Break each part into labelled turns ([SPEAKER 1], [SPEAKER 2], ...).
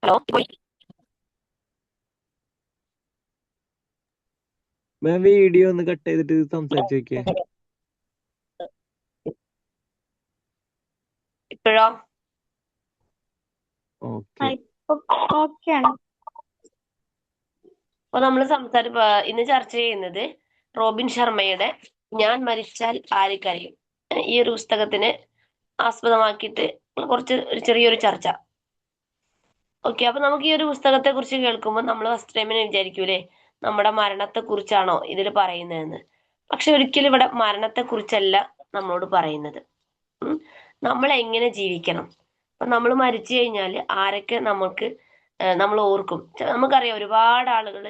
[SPEAKER 1] Hello
[SPEAKER 2] ma'am video ഒന്ന് cut ചെയ്തിട്ട് സംസാരിച്ചു നോക്കിയേ.
[SPEAKER 1] ഇപ്പോഴോ?
[SPEAKER 2] ഓക്കെ.
[SPEAKER 3] ഇപ്പൊ ഓക്കെയാണ്.
[SPEAKER 1] അപ്പൊ നമ്മൾ ഇന്ന് ചർച്ച ചെയ്യുന്നത് റോബിൻ ശർമ്മയുടെ ഞാൻ മരിച്ചാൽ ആര് കരയും, ഈ ഒരു പുസ്തകത്തിന് ആസ്പദമാക്കിയിട്ട് ഒരു ചെറിയൊരു ചർച്ച. ഓക്കെ, അപ്പൊ നമുക്ക് ഈ ഒരു പുസ്തകത്തെ കുറിച്ച് കേൾക്കുമ്പോൾ നമ്മൾ ഫസ്റ്റ് ടൈമിന് വിചാരിക്കൂലേ നമ്മുടെ മരണത്തെ കുറിച്ചാണോ ഇതിൽ പറയുന്നതെന്ന്. പക്ഷെ ഒരിക്കലും ഇവിടെ മരണത്തെ കുറിച്ചല്ല നമ്മളോട് പറയുന്നത്. നമ്മൾ എങ്ങനെ ജീവിക്കണം. അപ്പൊ നമ്മൾ മരിച്ചു കഴിഞ്ഞാൽ ആരൊക്കെ നമ്മൾ ഓർക്കും. നമുക്കറിയാം ഒരുപാട് ആളുകൾ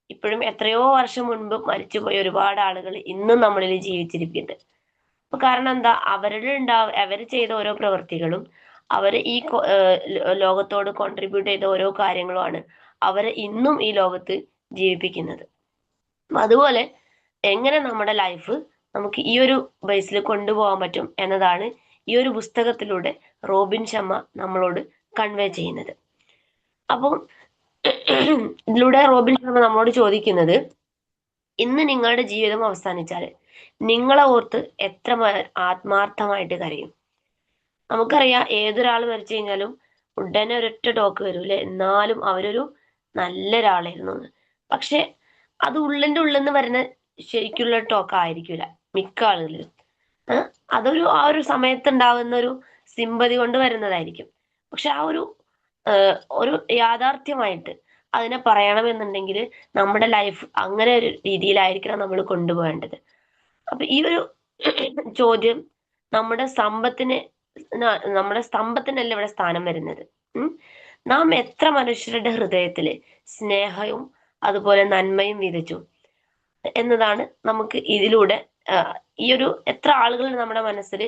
[SPEAKER 1] ഇപ്പോഴും എത്രയോ വർഷം മുൻപ് മരിച്ചുപോയ ഒരുപാട് ആളുകൾ ഇന്നും നമ്മളിൽ ജീവിച്ചിരിക്കുന്നുണ്ട്. അപ്പൊ കാരണം എന്താ, അവർ ചെയ്ത ഓരോ പ്രവൃത്തികളും അവര് ലോകത്തോട് കോൺട്രിബ്യൂട്ട് ചെയ്ത ഓരോ കാര്യങ്ങളുമാണ് അവരെ ഇന്നും ഈ ലോകത്ത് ജീവിപ്പിക്കുന്നത്. അതുപോലെ എങ്ങനെ നമ്മുടെ ലൈഫ് നമുക്ക് ഈ ഒരു ബേസിൽ കൊണ്ടുപോകാൻ പറ്റും എന്നതാണ് ഈ ഒരു പുസ്തകത്തിലൂടെ റോബിൻ ശർമ്മ നമ്മളോട് കൺവേ ചെയ്യുന്നത്. അപ്പം ഇതിലൂടെ റോബിൻ ശർമ്മ നമ്മളോട് ചോദിക്കുന്നത്, ഇന്ന് നിങ്ങളുടെ ജീവിതം അവസാനിച്ചാൽ നിങ്ങളെ ഓർത്ത് എത്ര ആത്മാർത്ഥമായിട്ട് കരയും. നമുക്കറിയാം ഏതൊരാൾ മരിച്ചു കഴിഞ്ഞാലും ഉടനെ ഒരൊറ്റ ടോക്ക് വരൂല്ലേ, എന്നാലും അവരൊരു നല്ലൊരാളായിരുന്നു എന്ന്. പക്ഷെ അത് ഉള്ളിന്റെ ഉള്ളിൽ നിന്ന് വരുന്ന ശരിക്കുള്ള ടോക്ക് ആയിരിക്കില്ല മിക്ക ആളുകളിലും. ആ ഒരു സമയത്ത് ഉണ്ടാകുന്ന ഒരു സിമ്പതി കൊണ്ട് വരുന്നതായിരിക്കും. പക്ഷെ ഒരു യാഥാർത്ഥ്യമായിട്ട് അതിനെ പറയണമെന്നുണ്ടെങ്കിൽ നമ്മുടെ ലൈഫ് അങ്ങനെ ഒരു രീതിയിലായിരിക്കണം നമ്മൾ കൊണ്ടുപോകേണ്ടത്. അപ്പൊ ഈ ഒരു ചോദ്യം നമ്മുടെ സമ്പത്തിന് നമ്മുടെ സ്തംഭത്തിനല്ല ഇവിടെ സ്ഥാനം വരുന്നത്. നാം എത്ര മനുഷ്യരുടെ ഹൃദയത്തില് സ്നേഹവും അതുപോലെ നന്മയും വിതച്ചു എന്നതാണ് നമുക്ക് ഇതിലൂടെ ഈ ഒരു എത്ര ആളുകൾ നമ്മുടെ മനസ്സിൽ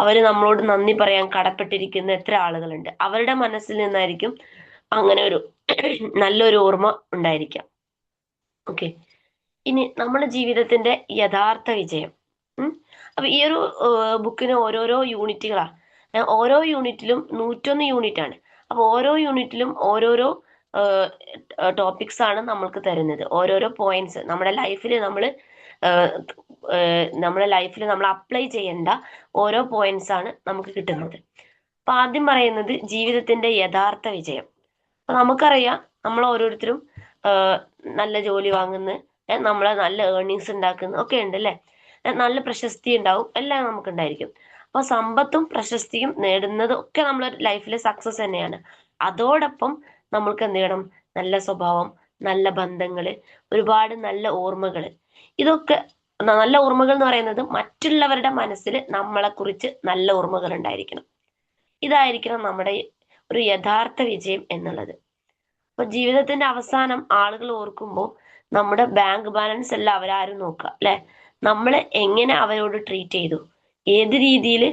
[SPEAKER 1] അവര് നമ്മളോട് നന്ദി പറയാൻ കടപ്പെട്ടിരിക്കുന്ന എത്ര ആളുകളുണ്ട്, അവരുടെ മനസ്സിൽ നിന്നായിരിക്കും അങ്ങനെ ഒരു നല്ലൊരു ഓർമ്മ ഉണ്ടായിരിക്കാം. ഓക്കെ, ഇനി നമ്മുടെ ജീവിതത്തിന്റെ യഥാർത്ഥ വിജയം. അപ്പൊ ഈ ഒരു ബുക്കിന് ഓരോരോ യൂണിറ്റുകളാണ്. ഓരോ യൂണിറ്റിലും 101 യൂണിറ്റ് ആണ്. അപ്പൊ ഓരോ യൂണിറ്റിലും ഓരോരോ ടോപ്പിക്സ് ആണ് നമ്മൾക്ക് തരുന്നത്. ഓരോരോ പോയിന്റ്സ് നമ്മുടെ ലൈഫിൽ നമ്മൾ അപ്ലൈ ചെയ്യേണ്ട ഓരോ പോയിന്റ്സ് ആണ് നമുക്ക് കിട്ടുന്നത്. അപ്പൊ ആദ്യം പറയുന്നത് ജീവിതത്തിന്റെ യഥാർത്ഥ വിജയം. അപ്പൊ നമുക്കറിയാം നമ്മൾ ഓരോരുത്തരും നല്ല ജോലി വാങ്ങുന്നു, നമ്മളെ നല്ല ഏർണിങ്സ് ഉണ്ടാക്കുന്നു ഒക്കെ ഉണ്ട് അല്ലെ. നല്ല പ്രശസ്തി ഉണ്ടാവും, എല്ലാം നമുക്ക് ഉണ്ടായിരിക്കും. അപ്പൊ സമ്പത്തും പ്രശസ്തിയും നേടുന്നത് ഒക്കെ നമ്മുടെ ലൈഫിലെ സക്സസ് തന്നെയാണ്. അതോടൊപ്പം നമ്മൾക്ക് എന്ത് ചെയ്യണം, നല്ല സ്വഭാവം, നല്ല ബന്ധങ്ങള്, ഒരുപാട് നല്ല ഓർമ്മകള്. ഇതൊക്കെ നല്ല ഓർമ്മകൾ എന്ന് പറയുന്നത് മറ്റുള്ളവരുടെ മനസ്സിൽ നമ്മളെ കുറിച്ച് നല്ല ഓർമ്മകൾ ഉണ്ടായിരിക്കണം. ഇതായിരിക്കണം നമ്മുടെ ഒരു യഥാർത്ഥ വിജയം എന്നുള്ളത്. അപ്പൊ ജീവിതത്തിന്റെ അവസാനം ആളുകൾ ഓർക്കുമ്പോൾ നമ്മുടെ ബാങ്ക് ബാലൻസ് അല്ല അവരാരും നോക്കുക അല്ലെ. നമ്മൾ എങ്ങനെ അവരോട് ട്രീറ്റ് ചെയ്തു, ഏത് രീതിയിൽ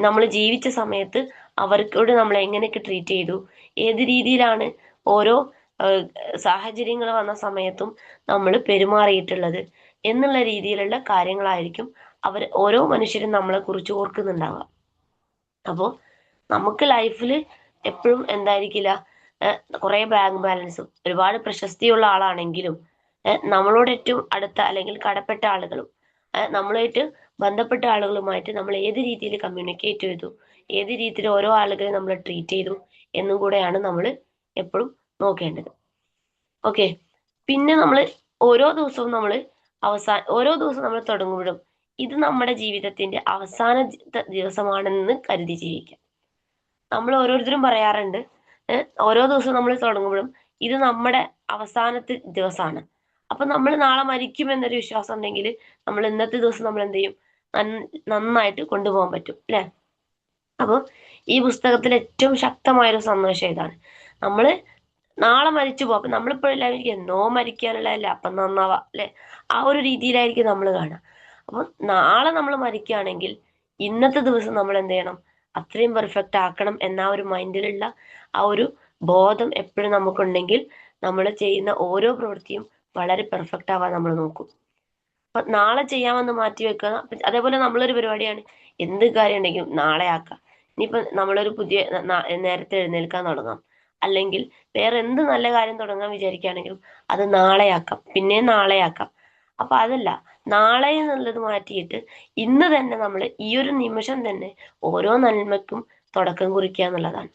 [SPEAKER 1] നമ്മൾ ജീവിച്ച സമയത്ത് അവർക്കോട് നമ്മൾ എങ്ങനെയൊക്കെ ട്രീറ്റ് ചെയ്തു, ഏത് രീതിയിലാണ് ഓരോ സാഹചര്യങ്ങൾ വന്ന സമയത്തും നമ്മൾ പെരുമാറിയിട്ടുള്ളത് എന്നുള്ള രീതിയിലുള്ള കാര്യങ്ങളായിരിക്കും ഓരോ മനുഷ്യരും നമ്മളെ കുറിച്ച് ഓർക്കുന്നുണ്ടാവുക. അപ്പോൾ നമുക്ക് ലൈഫിൽ എപ്പോഴും എന്തായിരിക്കില്ല, കുറെ ബാങ്ക് ബാലൻസും ഒരുപാട് പ്രശസ്തിയുള്ള ആളാണെങ്കിലും നമ്മളോട് ഏറ്റവും അടുത്ത അല്ലെങ്കിൽ കടപ്പെട്ട ആളുകളും നമ്മളുമായിട്ട് ബന്ധപ്പെട്ട ആളുകളുമായിട്ട് നമ്മൾ ഏത് രീതിയിൽ കമ്മ്യൂണിക്കേറ്റ് ചെയ്തു, ഏത് രീതിയിൽ ഓരോ ആളുകളെ നമ്മൾ ട്രീറ്റ് ചെയ്തു എന്നും കൂടെയാണ് നമ്മൾ എപ്പോഴും നോക്കേണ്ടത്. ഓക്കെ, പിന്നെ നമ്മൾ ഓരോ ദിവസവും ഓരോ ദിവസവും നമ്മൾ തുടങ്ങുമ്പോഴും ഇത് നമ്മുടെ ജീവിതത്തിന്റെ അവസാന ദിവസമാണെന്ന് കരുതി ജീവിക്കാം. നമ്മൾ ഓരോരുത്തരും പറയാറുണ്ട്, ഓരോ ദിവസവും നമ്മൾ തുടങ്ങുമ്പോഴും ഇത് നമ്മുടെ അവസാനത്തെ ദിവസമാണ്. അപ്പൊ നമ്മൾ നാളെ മരിക്കുമെന്നൊരു വിശ്വാസം ഉണ്ടെങ്കിൽ നമ്മൾ ഇന്നത്തെ ദിവസം നമ്മൾ എന്ത് ചെയ്യും, നന്നായിട്ട് കൊണ്ടുപോകാൻ പറ്റും അല്ലെ. അപ്പൊ ഈ പുസ്തകത്തിൽ ഏറ്റവും ശക്തമായൊരു സന്ദേശം ഇതാണ്, നമ്മള് നാളെ മരിച്ചു പോകും. അപ്പൊ നമ്മളിപ്പോഴെല്ലാം എന്നോ മരിക്കാനുള്ളതല്ലേ, അപ്പം നന്നാവാ അല്ലെ, ആ ഒരു രീതിയിലായിരിക്കും നമ്മൾ കാണുക. അപ്പൊ നാളെ നമ്മൾ മരിക്കുകയാണെങ്കിൽ ഇന്നത്തെ ദിവസം നമ്മൾ എന്ത് ചെയ്യണം, അത്രയും പെർഫെക്റ്റ് ആക്കണം എന്ന ആ ഒരു മൈൻഡിലുള്ള ആ ഒരു ബോധം എപ്പോഴും നമുക്കുണ്ടെങ്കിൽ നമ്മൾ ചെയ്യുന്ന ഓരോ പ്രവൃത്തിയും വളരെ പെർഫെക്റ്റ് ആവാൻ നമ്മൾ നോക്കും. അപ്പൊ നാളെ ചെയ്യാമെന്ന് മാറ്റി വെക്കുക. അതേപോലെ നമ്മളൊരു പരിപാടിയാണ്, എന്ത് കാര്യം ഉണ്ടെങ്കിലും നാളെ ആക്കാം. ഇനിയിപ്പോ നമ്മളൊരു നേരത്തെ എഴുന്നേൽക്കാൻ തുടങ്ങാം, അല്ലെങ്കിൽ വേറെ എന്ത് നല്ല കാര്യം തുടങ്ങാൻ വിചാരിക്കുകയാണെങ്കിലും അത് നാളെയാക്കാം, പിന്നെ നാളെയാക്കാം. അപ്പൊ അതല്ല, നാളെ എന്നുള്ളത് മാറ്റിയിട്ട് ഇന്ന് തന്നെ നമ്മൾ ഈ ഒരു നിമിഷം തന്നെ ഓരോ നന്മയ്ക്കും തുടക്കം കുറിക്കുക എന്നുള്ളതാണ്.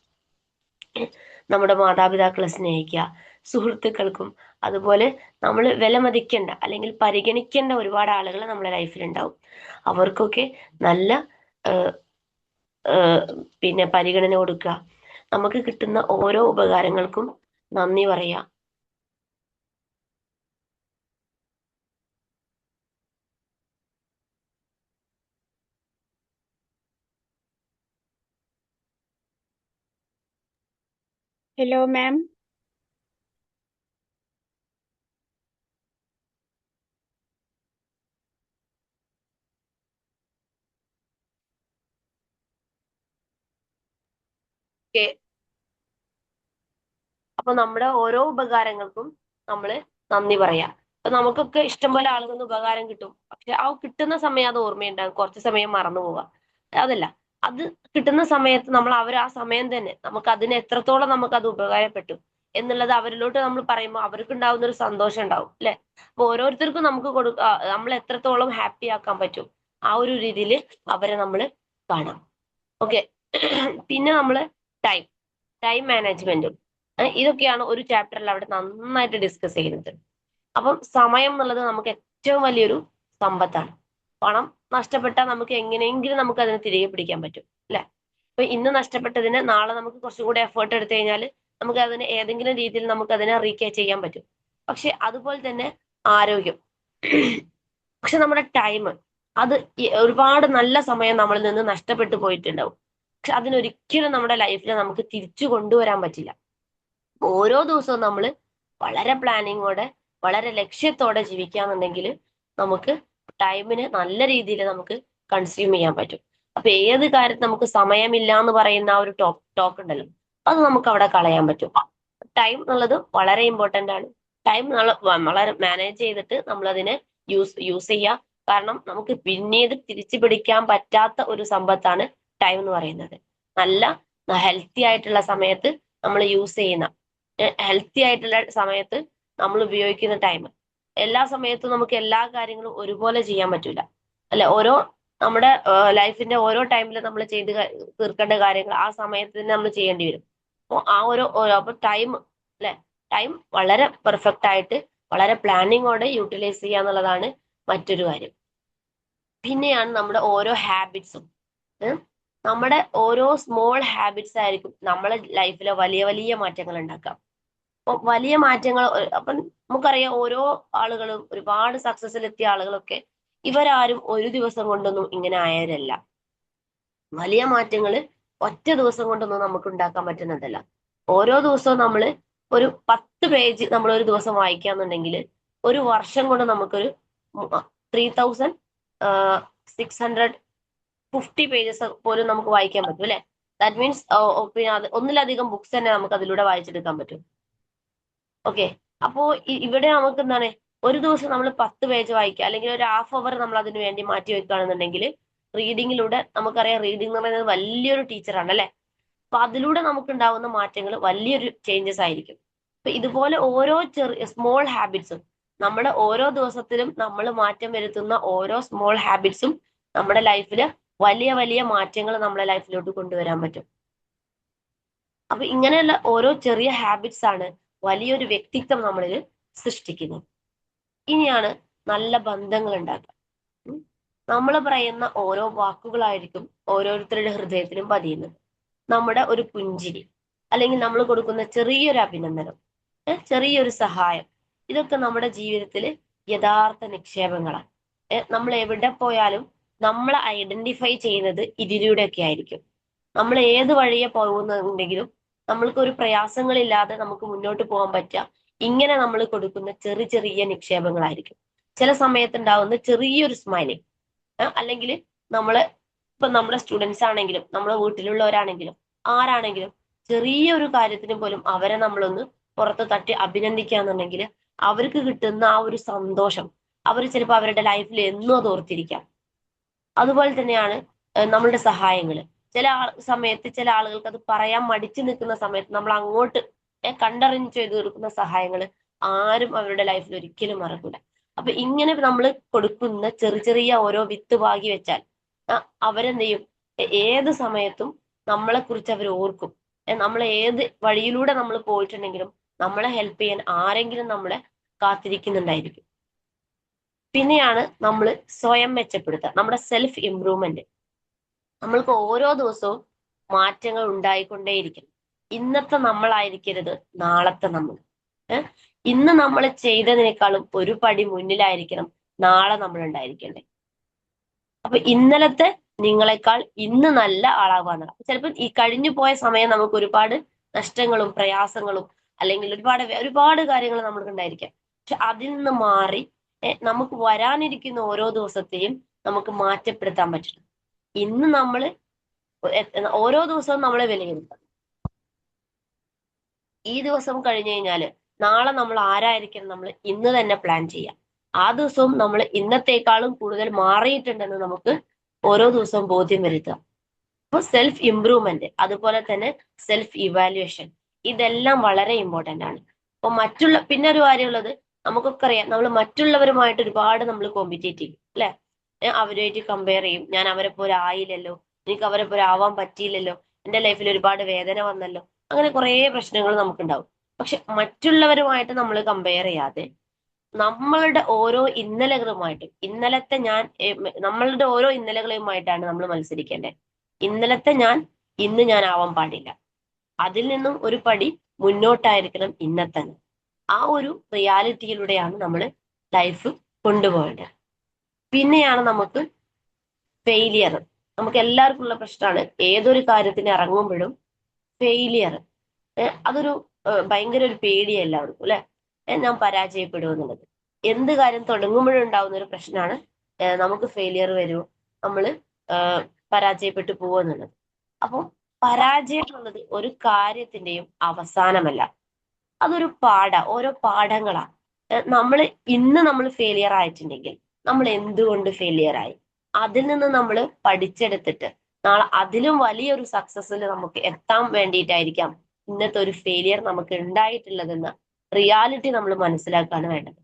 [SPEAKER 1] നമ്മുടെ മാതാപിതാക്കളെ സ്നേഹിക്കുക, സുഹൃത്തുക്കൾക്കും അതുപോലെ നമ്മൾ വിലമതിക്കേണ്ട അല്ലെങ്കിൽ പരിഗണിക്കേണ്ട ഒരുപാട് ആളുകൾ നമ്മുടെ ലൈഫിൽ ഉണ്ടാവും. അവർക്കൊക്കെ നല്ല പിന്നെ പരിഗണന കൊടുക്കുക. നമുക്ക് കിട്ടുന്ന ഓരോ ഉപകാരങ്ങൾക്കും നന്ദി പറയുക.
[SPEAKER 3] Hello, ma'am.
[SPEAKER 1] ഓക്കെ, അപ്പൊ നമ്മുടെ ഓരോ ഉപകാരങ്ങൾക്കും നമ്മൾ നന്ദി പറയാം. അപ്പൊ നമുക്കൊക്കെ ഇഷ്ടംപോലെ ആളുകൾക്ക് ഉപകാരം കിട്ടും, പക്ഷെ ആ കിട്ടുന്ന സമയം അത് ഓർമ്മയുണ്ടാകും, കുറച്ച് സമയം മറന്നു പോവാം. അതല്ല, അത് കിട്ടുന്ന സമയത്ത് നമ്മൾ ആ സമയം തന്നെ നമുക്ക് അതിന് എത്രത്തോളം നമുക്ക് അത് ഉപകാരപ്പെട്ടു എന്നുള്ളത് അവരിലോട്ട് നമ്മൾ പറയുമ്പോൾ അവർക്ക് ഉണ്ടാവുന്ന ഒരു സന്തോഷം ഉണ്ടാവും, അല്ലെ? അപ്പൊ ഓരോരുത്തർക്കും നമുക്ക് നമ്മൾ എത്രത്തോളം ഹാപ്പി ആക്കാൻ പറ്റും ആ ഒരു രീതിയിൽ അവരെ നമ്മൾ കാണാം. ഓക്കെ, പിന്നെ നമ്മള് ടൈം ടൈം മാനേജ്മെന്റും ഇതൊക്കെയാണ് ഒരു ചാപ്റ്ററിൽ അവിടെ നന്നായിട്ട് ഡിസ്കസ് ചെയ്യുന്നത്. അപ്പം സമയം എന്നുള്ളത് നമുക്ക് ഏറ്റവും വലിയൊരു സമ്പത്താണ്. പണം നഷ്ടപ്പെട്ടാൽ നമുക്ക് എങ്ങനെയെങ്കിലും നമുക്ക് അതിനെ തിരികെ പിടിക്കാൻ പറ്റും, അല്ലെ? ഇപ്പൊ ഇന്ന് നഷ്ടപ്പെട്ടതിന് നാളെ നമുക്ക് കുറച്ചും കൂടി എഫേർട്ട് എടുത്തു കഴിഞ്ഞാൽ നമുക്ക് അതിനെ ഏതെങ്കിലും രീതിയിൽ നമുക്ക് അതിനെ റീക്യാച്ച് ചെയ്യാൻ പറ്റും. പക്ഷെ അതുപോലെ തന്നെ ആരോഗ്യം, പക്ഷെ നമ്മുടെ ടൈം അത് ഒരുപാട് നല്ല സമയം നമ്മളിൽ നിന്ന് നഷ്ടപ്പെട്ടു പോയിട്ടുണ്ടാവും. പക്ഷെ അതിനൊരിക്കലും നമ്മുടെ ലൈഫിൽ നമുക്ക് തിരിച്ചു കൊണ്ടുവരാൻ പറ്റില്ല. ഓരോ ദിവസവും നമ്മൾ വളരെ പ്ലാനിങ്ങോടെ വളരെ ലക്ഷ്യത്തോടെ ജീവിക്കാന്നുണ്ടെങ്കിൽ നമുക്ക് ടൈമിന് നല്ല രീതിയിൽ നമുക്ക് കൺസ്യൂം ചെയ്യാൻ പറ്റും. അപ്പൊ ഏത് കാര്യത്തിൽ നമുക്ക് സമയമില്ല എന്ന് പറയുന്ന ആ ഒരു ടോക്ക് ഉണ്ടല്ലോ, അത് നമുക്ക് അവിടെ കളയാൻ പറ്റും. ടൈം എന്നുള്ളത് വളരെ ഇമ്പോർട്ടന്റ് ആണ്. ടൈം വളരെ മാനേജ് ചെയ്തിട്ട് നമ്മൾ അതിനെ യൂസ് ചെയ്യുക. കാരണം നമുക്ക് പിന്നീട് തിരിച്ചു പിടിക്കാൻ പറ്റാത്ത ഒരു സമ്പത്താണ് ടൈം എന്ന് പറയുന്നത്. നല്ല ഹെൽത്തി ആയിട്ടുള്ള സമയത്ത് നമ്മൾ യൂസ് ചെയ്യുന്ന, ഹെൽത്തി ആയിട്ടുള്ള സമയത്ത് നമ്മൾ ഉപയോഗിക്കുന്ന ടൈം, എല്ലാ സമയത്തും നമുക്ക് എല്ലാ കാര്യങ്ങളും ഒരുപോലെ ചെയ്യാൻ പറ്റൂല, അല്ലെ? നമ്മുടെ ലൈഫിന്റെ ഓരോ ടൈമിൽ നമ്മൾ തീർക്കേണ്ട കാര്യങ്ങൾ ആ സമയത്ത് തന്നെ നമ്മൾ ചെയ്യേണ്ടി വരും. അപ്പൊ ടൈം, അല്ലെ? ടൈം വളരെ പെർഫെക്റ്റ് ആയിട്ട് വളരെ പ്ലാനിങ്ങോടെ യൂട്ടിലൈസ് ചെയ്യുക എന്നുള്ളതാണ് മറ്റൊരു കാര്യം. പിന്നെയാണ് നമ്മുടെ ഓരോ ഹാബിറ്റ്സും. നമ്മുടെ ഓരോ സ്മോൾ ഹാബിറ്റ്സ് ആയിരിക്കും നമ്മുടെ ലൈഫിലെ വലിയ വലിയ മാറ്റങ്ങൾ ഉണ്ടാക്കാം. അപ്പൊ വലിയ മാറ്റങ്ങൾ, അപ്പം നമുക്കറിയാം ഓരോ ആളുകളും ഒരുപാട് സക്സസിലെത്തിയ ആളുകളൊക്കെ ഇവരാരും ഒരു ദിവസം കൊണ്ടൊന്നും ഇങ്ങനെ ആയവരല്ല. വലിയ മാറ്റങ്ങൾ ഒറ്റ ദിവസം കൊണ്ടൊന്നും നമുക്ക് ഉണ്ടാക്കാൻ പറ്റുന്നതല്ല. ഓരോ ദിവസവും നമ്മൾ ഒരു 10 പേജ് നമ്മൾ ഒരു ദിവസം വായിക്കാന്നുണ്ടെങ്കിൽ ഒരു വർഷം കൊണ്ട് നമുക്കൊരു 3650 പേജസ് പോലും നമുക്ക് വായിക്കാൻ പറ്റും, അല്ലെ? ദാറ്റ് മീൻസ് പിന്നെ ഒന്നിലധികം ബുക്സ് തന്നെ നമുക്ക് അതിലൂടെ വായിച്ചെടുക്കാൻ പറ്റും. ഓക്കെ, അപ്പോ ഇവിടെ നമുക്ക് എന്താണ്, ഒരു ദിവസം നമ്മൾ 10 പേജ് വായിക്കുക അല്ലെങ്കിൽ ഒരു ഹാഫ് അവർ നമ്മൾ അതിനു വേണ്ടി മാറ്റി വെക്കുകയാണെന്നുണ്ടെങ്കിൽ റീഡിങ്ങിലൂടെ, നമുക്കറിയാം റീഡിംഗ് എന്ന് പറയുന്നത് വലിയൊരു ടീച്ചറാണ്, അല്ലെ? അപ്പൊ അതിലൂടെ നമുക്ക് ഉണ്ടാവുന്ന മാറ്റങ്ങൾ വലിയൊരു ചേഞ്ചസ് ആയിരിക്കും. അപ്പൊ ഇതുപോലെ ഓരോ സ്മോൾ ഹാബിറ്റ്സും, നമ്മുടെ ഓരോ ദിവസത്തിലും നമ്മൾ മാറ്റം വരുത്തുന്ന ഓരോ സ്മോൾ ഹാബിറ്റ്സും നമ്മുടെ ലൈഫിൽ വലിയ വലിയ മാറ്റങ്ങൾ നമ്മുടെ ലൈഫിലോട്ട് കൊണ്ടുവരാൻ പറ്റും. അപ്പൊ ഇങ്ങനെയുള്ള ഓരോ ചെറിയ ഹാബിറ്റ്സ് ആണ് വലിയൊരു വ്യക്തിത്വം നമ്മളിൽ സൃഷ്ടിക്കുന്നത്. ഇനിയാണ് നല്ല ബന്ധങ്ങൾ ഉണ്ടാക്കുക. നമ്മൾ പറയുന്ന ഓരോ വാക്കുകളായിരിക്കും ഓരോരുത്തരുടെ ഹൃദയത്തിലും പതിയുന്നത്. നമ്മുടെ ഒരു പുഞ്ചിരി, അല്ലെങ്കിൽ നമ്മൾ കൊടുക്കുന്ന ചെറിയൊരു അഭിനന്ദനം, ചെറിയൊരു സഹായം, ഇതൊക്കെ നമ്മുടെ ജീവിതത്തിൽ യഥാർത്ഥ നിക്ഷേപങ്ങളാണ്. നമ്മൾ എവിടെ പോയാലും നമ്മളെ ഐഡന്റിഫൈ ചെയ്യുന്നത് ഇതിലൂടെയൊക്കെ ആയിരിക്കും. നമ്മൾ ഏത് വഴിയെ പോകുന്നുണ്ടെങ്കിലും നമ്മൾക്കൊരു പ്രയാസങ്ങളില്ലാതെ നമുക്ക് മുന്നോട്ട് പോകാൻ പറ്റുക ഇങ്ങനെ നമ്മൾ കൊടുക്കുന്ന ചെറിയ ചെറിയ നിക്ഷേപങ്ങളായിരിക്കും. ചില സമയത്ത് ഉണ്ടാവുന്ന ചെറിയൊരു സ്മൈലിംഗ്, അല്ലെങ്കിൽ ഇപ്പൊ നമ്മുടെ സ്റ്റുഡൻസ് ആണെങ്കിലും നമ്മുടെ വീട്ടിലുള്ളവരാണെങ്കിലും ആരാണെങ്കിലും ചെറിയൊരു കാര്യത്തിന് പോലും അവരെ നമ്മളൊന്ന് പുറത്ത് തട്ടി അഭിനന്ദിക്കാന്നുണ്ടെങ്കിൽ അവർക്ക് കിട്ടുന്ന ആ ഒരു സന്തോഷം അവർ ചിലപ്പോൾ അവരുടെ ലൈഫിൽ എന്നും അത് ഓർത്തിരിക്കാം. അതുപോലെ തന്നെയാണ് നമ്മളുടെ സഹായങ്ങൾ. ചില സമയത്ത് ചില ആളുകൾക്ക് അത് പറയാൻ മടിച്ചു നിൽക്കുന്ന സമയത്ത് നമ്മൾ അങ്ങോട്ട് കണ്ടറിഞ്ഞ് ചെയ്തു കൊടുക്കുന്ന സഹായങ്ങൾ ആരും അവരുടെ ലൈഫിൽ ഒരിക്കലും മറക്കൂല. അപ്പൊ ഇങ്ങനെ നമ്മൾ കൊടുക്കുന്ന ചെറിയ ചെറിയ ഓരോ വിത്ത് പാകി വെച്ചാൽ അവരെന്ത് ചെയ്യും? ഏത് സമയത്തും നമ്മളെ കുറിച്ച് അവർ ഓർക്കും. നമ്മൾ ഏത് വഴിയിലൂടെ നമ്മൾ പോയിട്ടുണ്ടെങ്കിലും നമ്മളെ ഹെൽപ്പ് ചെയ്യാൻ ആരെങ്കിലും നമ്മളെ കാത്തിരിക്കുന്നുണ്ടായിരിക്കും. പിന്നെയാണ് നമ്മൾ സ്വയം മെച്ചപ്പെടുത്തുക, നമ്മുടെ സെൽഫ് ഇംപ്രൂവ്മെന്റ്. നമ്മൾക്ക് ഓരോ ദിവസവും മാറ്റങ്ങൾ ഉണ്ടായിക്കൊണ്ടേയിരിക്കണം. ഇന്നത്തെ നമ്മളായിരിക്കരുത് നാളത്തെ നമ്മൾ. ഇന്ന് നമ്മൾ ചെയ്തതിനേക്കാളും ഒരു പടി മുന്നിലായിരിക്കണം നാളെ നമ്മൾ ഉണ്ടായിരിക്കണ്ടേ. അപ്പൊ ഇന്നലത്തെ നിങ്ങളെക്കാൾ ഇന്ന് നല്ല ആളാവാനുള്ള, ചിലപ്പോൾ ഈ കഴിഞ്ഞു പോയ സമയം നമുക്ക് ഒരുപാട് നഷ്ടങ്ങളും പ്രയാസങ്ങളും അല്ലെങ്കിൽ ഒരുപാട് കാര്യങ്ങൾ നമുക്ക് ഉണ്ടായിരിക്കാം. പക്ഷെ അതിൽ നിന്ന് മാറി നമുക്ക് വരാനിരിക്കുന്ന ഓരോ ദിവസത്തെയും നമുക്ക് മാറ്റപ്പെടുത്താൻ പറ്റണം. ഇന്ന് നമ്മൾ ഓരോ ദിവസവും നമ്മളെ വിലയിരുത്തണം. ഈ ദിവസം കഴിഞ്ഞു കഴിഞ്ഞാല് നാളെ നമ്മൾ ആരായിരിക്കണം നമ്മൾ ഇന്ന് തന്നെ പ്ലാൻ ചെയ്യാം. ആ ദിവസവും നമ്മൾ ഇന്നത്തേക്കാളും കൂടുതൽ മാറിയിട്ടുണ്ടെന്ന് നമുക്ക് ഓരോ ദിവസവും ബോധ്യം വരുത്തുക. അപ്പൊ സെൽഫ് ഇംപ്രൂവ്മെന്റ്, അതുപോലെ തന്നെ സെൽഫ് ഇവാലുവേഷൻ, ഇതെല്ലാം വളരെ ഇമ്പോർട്ടന്റ് ആണ്. അപ്പൊ പിന്നെ ഒരു കാര്യമുള്ളത്, നമുക്കൊക്കെ അറിയാം, നമ്മൾ മറ്റുള്ളവരുമായിട്ട് ഒരുപാട് നമ്മൾ കോമ്പറ്റേറ്റ് ചെയ്യും അല്ലെ. അവരുമായിട്ട് കമ്പയർ ചെയ്യും. ഞാൻ അവരെ പോലെ ആയില്ലല്ലോ, എനിക്ക് അവരെ പോലെ ആവാൻ പറ്റിയില്ലല്ലോ, എന്റെ ലൈഫിൽ ഒരുപാട് വേദന വന്നല്ലോ, അങ്ങനെ കുറെ പ്രശ്നങ്ങൾ നമുക്കുണ്ടാവും. പക്ഷെ മറ്റുള്ളവരുമായിട്ട് നമ്മൾ കമ്പയർ ചെയ്യാതെ നമ്മളുടെ ഓരോ നമ്മളുടെ ഓരോ ഇന്നലകളുമായിട്ടാണ് നമ്മൾ മത്സരിക്കേണ്ടത്. ഇന്നലത്തെ ഇന്ന് ഞാൻ ആവാൻ പാടില്ല. അതിൽ നിന്നും ഒരു പടി മുന്നോട്ടായിരിക്കണം ഇന്നത്തെ. ആ ഒരു റിയാലിറ്റിയിലൂടെയാണ് നമ്മൾ ലൈഫ് കൊണ്ടുപോകേണ്ടത്. പിന്നെയാണ് നമുക്ക് ഫെയിലിയർ. നമുക്ക് എല്ലാവർക്കും ഉള്ള പ്രശ്നമാണ് ഏതൊരു കാര്യത്തിന് ഇറങ്ങുമ്പോഴും ഫെയിലിയർ. അതൊരു ഭയങ്കര ഒരു പേടിയാണ് എല്ലാവർക്കും അല്ലെ. ഞാൻ പരാജയപ്പെടുമെന്നുള്ളത്. എന്ത് കാര്യം തുടങ്ങുമ്പോഴും ഉണ്ടാവുന്ന ഒരു പ്രശ്നമാണ് നമുക്ക് ഫെയിലിയർ വരുമോ, നമ്മൾ പരാജയപ്പെട്ടു പോവോ എന്നുള്ളത്. അപ്പം പരാജയം എന്നുള്ളത് ഒരു കാര്യത്തിന്റെയും അവസാനമല്ല, അതൊരു ഓരോ പാഠങ്ങളാ. ഇന്ന് നമ്മൾ ഫെയിലിയർ ആയിട്ടുണ്ടെങ്കിൽ നമ്മൾ എന്തുകൊണ്ട് ഫെയിലിയർ ആയി, അതിൽ നിന്ന് നമ്മൾ പഠിച്ചെടുത്തിട്ട് നാളെ അതിലും വലിയൊരു സക്സസ്സിൽ നമുക്ക് എത്താൻ വേണ്ടിയിട്ടായിരിക്കാം ഇന്നത്തെ ഒരു ഫെയിലിയർ നമുക്ക് ഉണ്ടായിട്ടുള്ളതെന്ന റിയാലിറ്റി നമ്മൾ മനസ്സിലാക്കുകയാണ് വേണ്ടത്.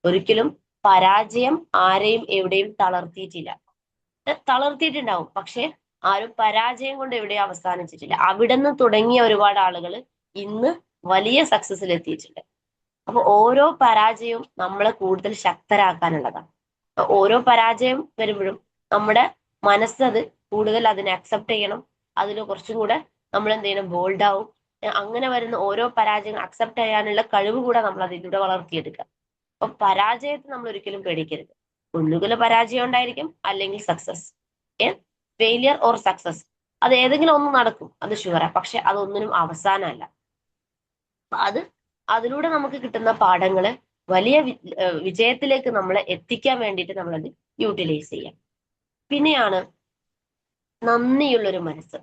[SPEAKER 1] ഒരിക്കലും പരാജയം ആരെയും എവിടെയും തളർത്തിയിട്ടുണ്ടാവും, പക്ഷെ ആരും പരാജയം കൊണ്ട് എവിടെയും അവസാനിച്ചിട്ടില്ല. അവിടെ നിന്ന് തുടങ്ങിയ ഒരുപാട് ആളുകൾ ഇന്ന് വലിയ സക്സസ്സിൽ എത്തിയിട്ടുണ്ട്. അപ്പൊ ഓരോ പരാജയവും നമ്മളെ കൂടുതൽ ശക്തരാക്കാനുള്ളതാണ്. ഓരോ പരാജയം വരുമ്പോഴും നമ്മുടെ മനസ്സത് കൂടുതൽ അതിനെ അക്സെപ്റ്റ് ചെയ്യണം. അതിൽ കുറച്ചും കൂടെ നമ്മൾ എന്ത് ചെയ്യണം, ബോൾഡ് ആവും. അങ്ങനെ വരുന്ന ഓരോ പരാജയം അക്സെപ്റ്റ് ചെയ്യാനുള്ള കഴിവ് കൂടെ നമ്മൾ അതിലൂടെ വളർത്തിയെടുക്കുക. അപ്പൊ പരാജയത്തെ നമ്മൾ ഒരിക്കലും പേടിക്കരുത്. ഒന്നുകിൽ പരാജയം ഉണ്ടായിരിക്കും, അല്ലെങ്കിൽ സക്സസ്. ഫെയിലിയർ ഓർ സക്സസ്, അത് ഏതെങ്കിലും ഒന്ന് നടക്കും, അത് ഷുവറാ. പക്ഷെ അതൊന്നിനും അവസാനമല്ല. അതിലൂടെ നമുക്ക് കിട്ടുന്ന പാഠങ്ങള് വലിയ വിജയത്തിലേക്ക് നമ്മളെ എത്തിക്കാൻ വേണ്ടിയിട്ട് നമ്മളത് യൂട്ടിലൈസ് ചെയ്യാം. പിന്നെയാണ് നന്ദിയുള്ളൊരു മനസ്സ്.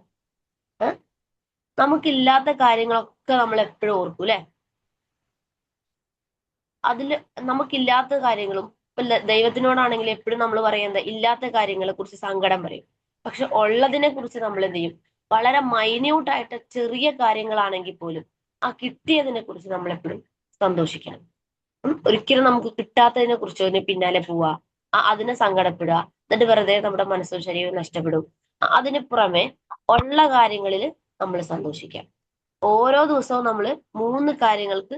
[SPEAKER 1] നമുക്കില്ലാത്ത കാര്യങ്ങളൊക്കെ നമ്മൾ എപ്പോഴും ഓർക്കും അല്ലെ. അതില് നമുക്കില്ലാത്ത കാര്യങ്ങളും ഇപ്പൊ ദൈവത്തിനോടാണെങ്കിൽ എപ്പോഴും നമ്മൾ പറയുന്നത് ഇല്ലാത്ത കാര്യങ്ങളെ കുറിച്ച് സങ്കടം പറയും. പക്ഷെ ഉള്ളതിനെ കുറിച്ച് നമ്മൾ എന്ത് ചെയ്യും, വളരെ മൈന്യൂട്ടായിട്ട് ചെറിയ കാര്യങ്ങളാണെങ്കിൽ പോലും ആ കിട്ടിയതിനെ കുറിച്ച് നമ്മൾ എപ്പോഴും സന്തോഷിക്കണം. ഒരിക്കലും നമുക്ക് കിട്ടാത്തതിനെ കുറിച്ച് അതിന് പിന്നാലെ പോവാ, അതിനെ സങ്കടപ്പെടുക, എന്നിട്ട് വെറുതെ നമ്മുടെ മനസ്സും ശരീരവും നഷ്ടപ്പെടും. അതിന് പുറമെ ഉള്ള കാര്യങ്ങളിൽ നമ്മൾ സന്തോഷിക്കാം. ഓരോ ദിവസവും നമ്മൾ 3 കാര്യങ്ങൾക്ക്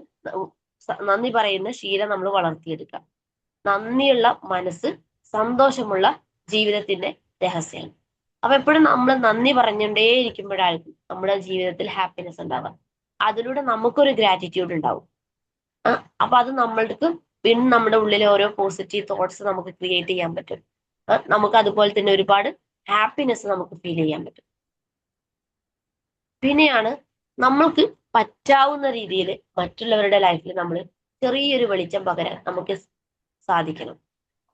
[SPEAKER 1] നന്ദി പറയുന്ന ശീലം നമ്മൾ വളർത്തിയെടുക്കാം. നന്ദിയുള്ള മനസ്സ് സന്തോഷമുള്ള ജീവിതത്തിന്റെ രഹസ്യമാണ്. അപ്പൊ എപ്പോഴും നമ്മൾ നന്ദി പറഞ്ഞുകൊണ്ടേയിരിക്കുമ്പോഴായിരിക്കും നമ്മുടെ ജീവിതത്തിൽ ഹാപ്പിനെസ് ഉണ്ടാവുക. അതിലൂടെ നമുക്കൊരു ഗ്രാറ്റിറ്റ്യൂഡ് ഉണ്ടാവും. അപ്പൊ അത് നമ്മൾക്ക് പിന്നെ നമ്മുടെ ഉള്ളിലെ ഓരോ പോസിറ്റീവ് തോട്ട്സ് നമുക്ക് ക്രിയേറ്റ് ചെയ്യാൻ പറ്റും. നമുക്ക് അതുപോലെ തന്നെ ഒരുപാട് ഹാപ്പിനെസ് നമുക്ക് ഫീൽ ചെയ്യാൻ പറ്റും. പിന്നെയാണ് നമ്മൾക്ക് പറ്റാവുന്ന രീതിയിൽ മറ്റുള്ളവരുടെ ലൈഫിൽ നമ്മൾ ചെറിയൊരു വെളിച്ചം പകരാൻ നമുക്ക് സാധിക്കണം.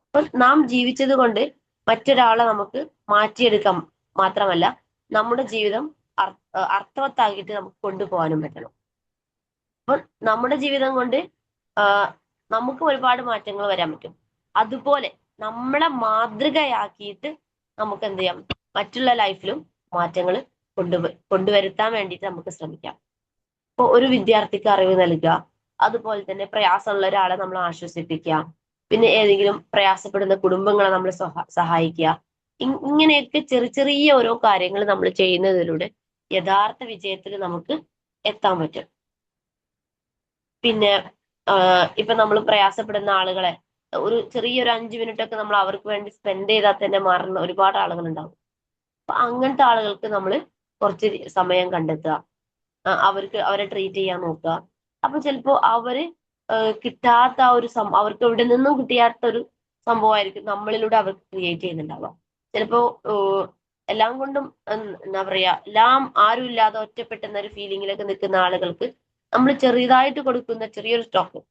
[SPEAKER 1] അപ്പൊ നാം ജീവിച്ചത് കൊണ്ട് മറ്റൊരാളെ നമുക്ക് മാറ്റിയെടുക്കാം മാത്രമല്ല, നമ്മുടെ ജീവിതം അർത്ഥവത്താക്കിയിട്ട് നമുക്ക് കൊണ്ടുപോകാനും പറ്റണം. അപ്പൊ നമ്മുടെ ജീവിതം കൊണ്ട് നമുക്ക് ഒരുപാട് മാറ്റങ്ങൾ വരാൻ പറ്റും. അതുപോലെ നമ്മളെ മാതൃകയാക്കിയിട്ട് നമുക്ക് എന്ത് ചെയ്യാം, മറ്റുള്ള ലൈഫിലും മാറ്റങ്ങൾ കൊണ്ടുവരുത്താൻ വേണ്ടിയിട്ട് നമുക്ക് ശ്രമിക്കാം. ഇപ്പൊ ഒരു വിദ്യാർത്ഥിക്ക് അറിവ് നൽകുക, അതുപോലെ തന്നെ പ്രയാസമുള്ള ഒരാളെ നമ്മൾ ആശ്വസിപ്പിക്കുക, പിന്നെ ഏതെങ്കിലും പ്രയാസപ്പെടുന്ന കുടുംബങ്ങളെ നമ്മൾ സഹായിക്കുക. ഇങ്ങനെയൊക്കെ ചെറിയ ചെറിയ ഓരോ കാര്യങ്ങൾ നമ്മൾ ചെയ്യുന്നതിലൂടെ യഥാർത്ഥ വിജയത്തിൽ നമുക്ക് എത്താൻ പറ്റും. പിന്നെ ഇപ്പൊ നമ്മൾ പ്രയാസപ്പെടുന്ന ആളുകളെ ഒരു ചെറിയൊരു 5 മിനിറ്റ് ഒക്കെ നമ്മൾ അവർക്ക് വേണ്ടി സ്പെൻഡ് ചെയ്താൽ തന്നെ മാറുന്ന ഒരുപാട് ആളുകൾ ഉണ്ടാവും. അപ്പൊ അങ്ങനത്തെ ആളുകൾക്ക് നമ്മൾ കുറച്ച് സമയം കണ്ടെത്തുക, അവർക്ക് അവരെ ട്രീറ്റ് ചെയ്യാൻ നോക്കുക. അപ്പൊ ചിലപ്പോ അവര് കിട്ടാത്ത ആ ഒരു അവർക്ക് എവിടെ നിന്നും കിട്ടിയാത്ത ഒരു സംഭവമായിരിക്കും നമ്മളിലൂടെ അവർക്ക് ക്രിയേറ്റ് ചെയ്യുന്നുണ്ടാവുക. ചിലപ്പോ എല്ലാം കൊണ്ടും എന്താ പറയാ, എല്ലാം ആരും ഇല്ലാതെ ഒറ്റപ്പെട്ടെന്ന ഒരു ഫീലിങ്ങിലൊക്കെ നിൽക്കുന്ന ആളുകൾക്ക് നമ്മൾ ചെറിയതായിട്ട് കൊടുക്കുന്ന ചെറിയൊരു സ്റ്റോക്ക്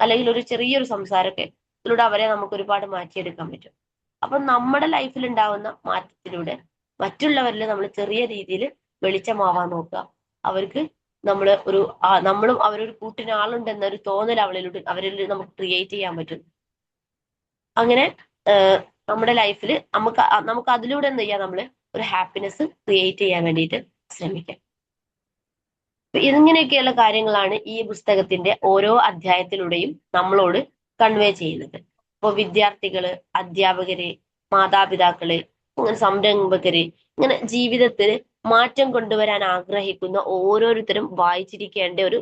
[SPEAKER 1] അല്ലെങ്കിൽ ഒരു ചെറിയൊരു സംസാരമൊക്കെ ഇതിലൂടെ അവരെ നമുക്ക് ഒരുപാട് മാറ്റിയെടുക്കാൻ പറ്റും. അപ്പൊ നമ്മുടെ ലൈഫിൽ ഉണ്ടാവുന്ന മാറ്റത്തിലൂടെ മറ്റുള്ളവരിൽ നമ്മൾ ചെറിയ രീതിയിൽ വെളിച്ചമാവാൻ നോക്കുക. അവർക്ക് നമ്മൾ നമ്മളും അവരൊരു കൂട്ടിന് ആളുണ്ടെന്ന ഒരു തോന്നൽ അവരിൽ നമുക്ക് ക്രിയേറ്റ് ചെയ്യാൻ പറ്റും. അങ്ങനെ നമ്മുടെ ലൈഫിൽ നമുക്ക് അതിലൂടെ എന്ത് ചെയ്യാം, നമ്മൾ ഒരു ഹാപ്പിനെസ് ക്രിയേറ്റ് ചെയ്യാൻ വേണ്ടിയിട്ട് ശ്രമിക്കാം. ഇതിങ്ങനെയൊക്കെയുള്ള കാര്യങ്ങളാണ് ഈ പുസ്തകത്തിന്റെ ഓരോ അധ്യായത്തിലൂടെയും നമ്മളോട് കൺവേ ചെയ്യുന്നത്. ഇപ്പോൾ വിദ്യാർത്ഥികള്, അധ്യാപകര്, മാതാപിതാക്കള്, ഇങ്ങനെ സംരംഭകര്, ഇങ്ങനെ ജീവിതത്തിൽ മാറ്റം കൊണ്ടുവരാൻ ആഗ്രഹിക്കുന്ന ഓരോരുത്തരും വായിച്ചിരിക്കേണ്ട ഒരു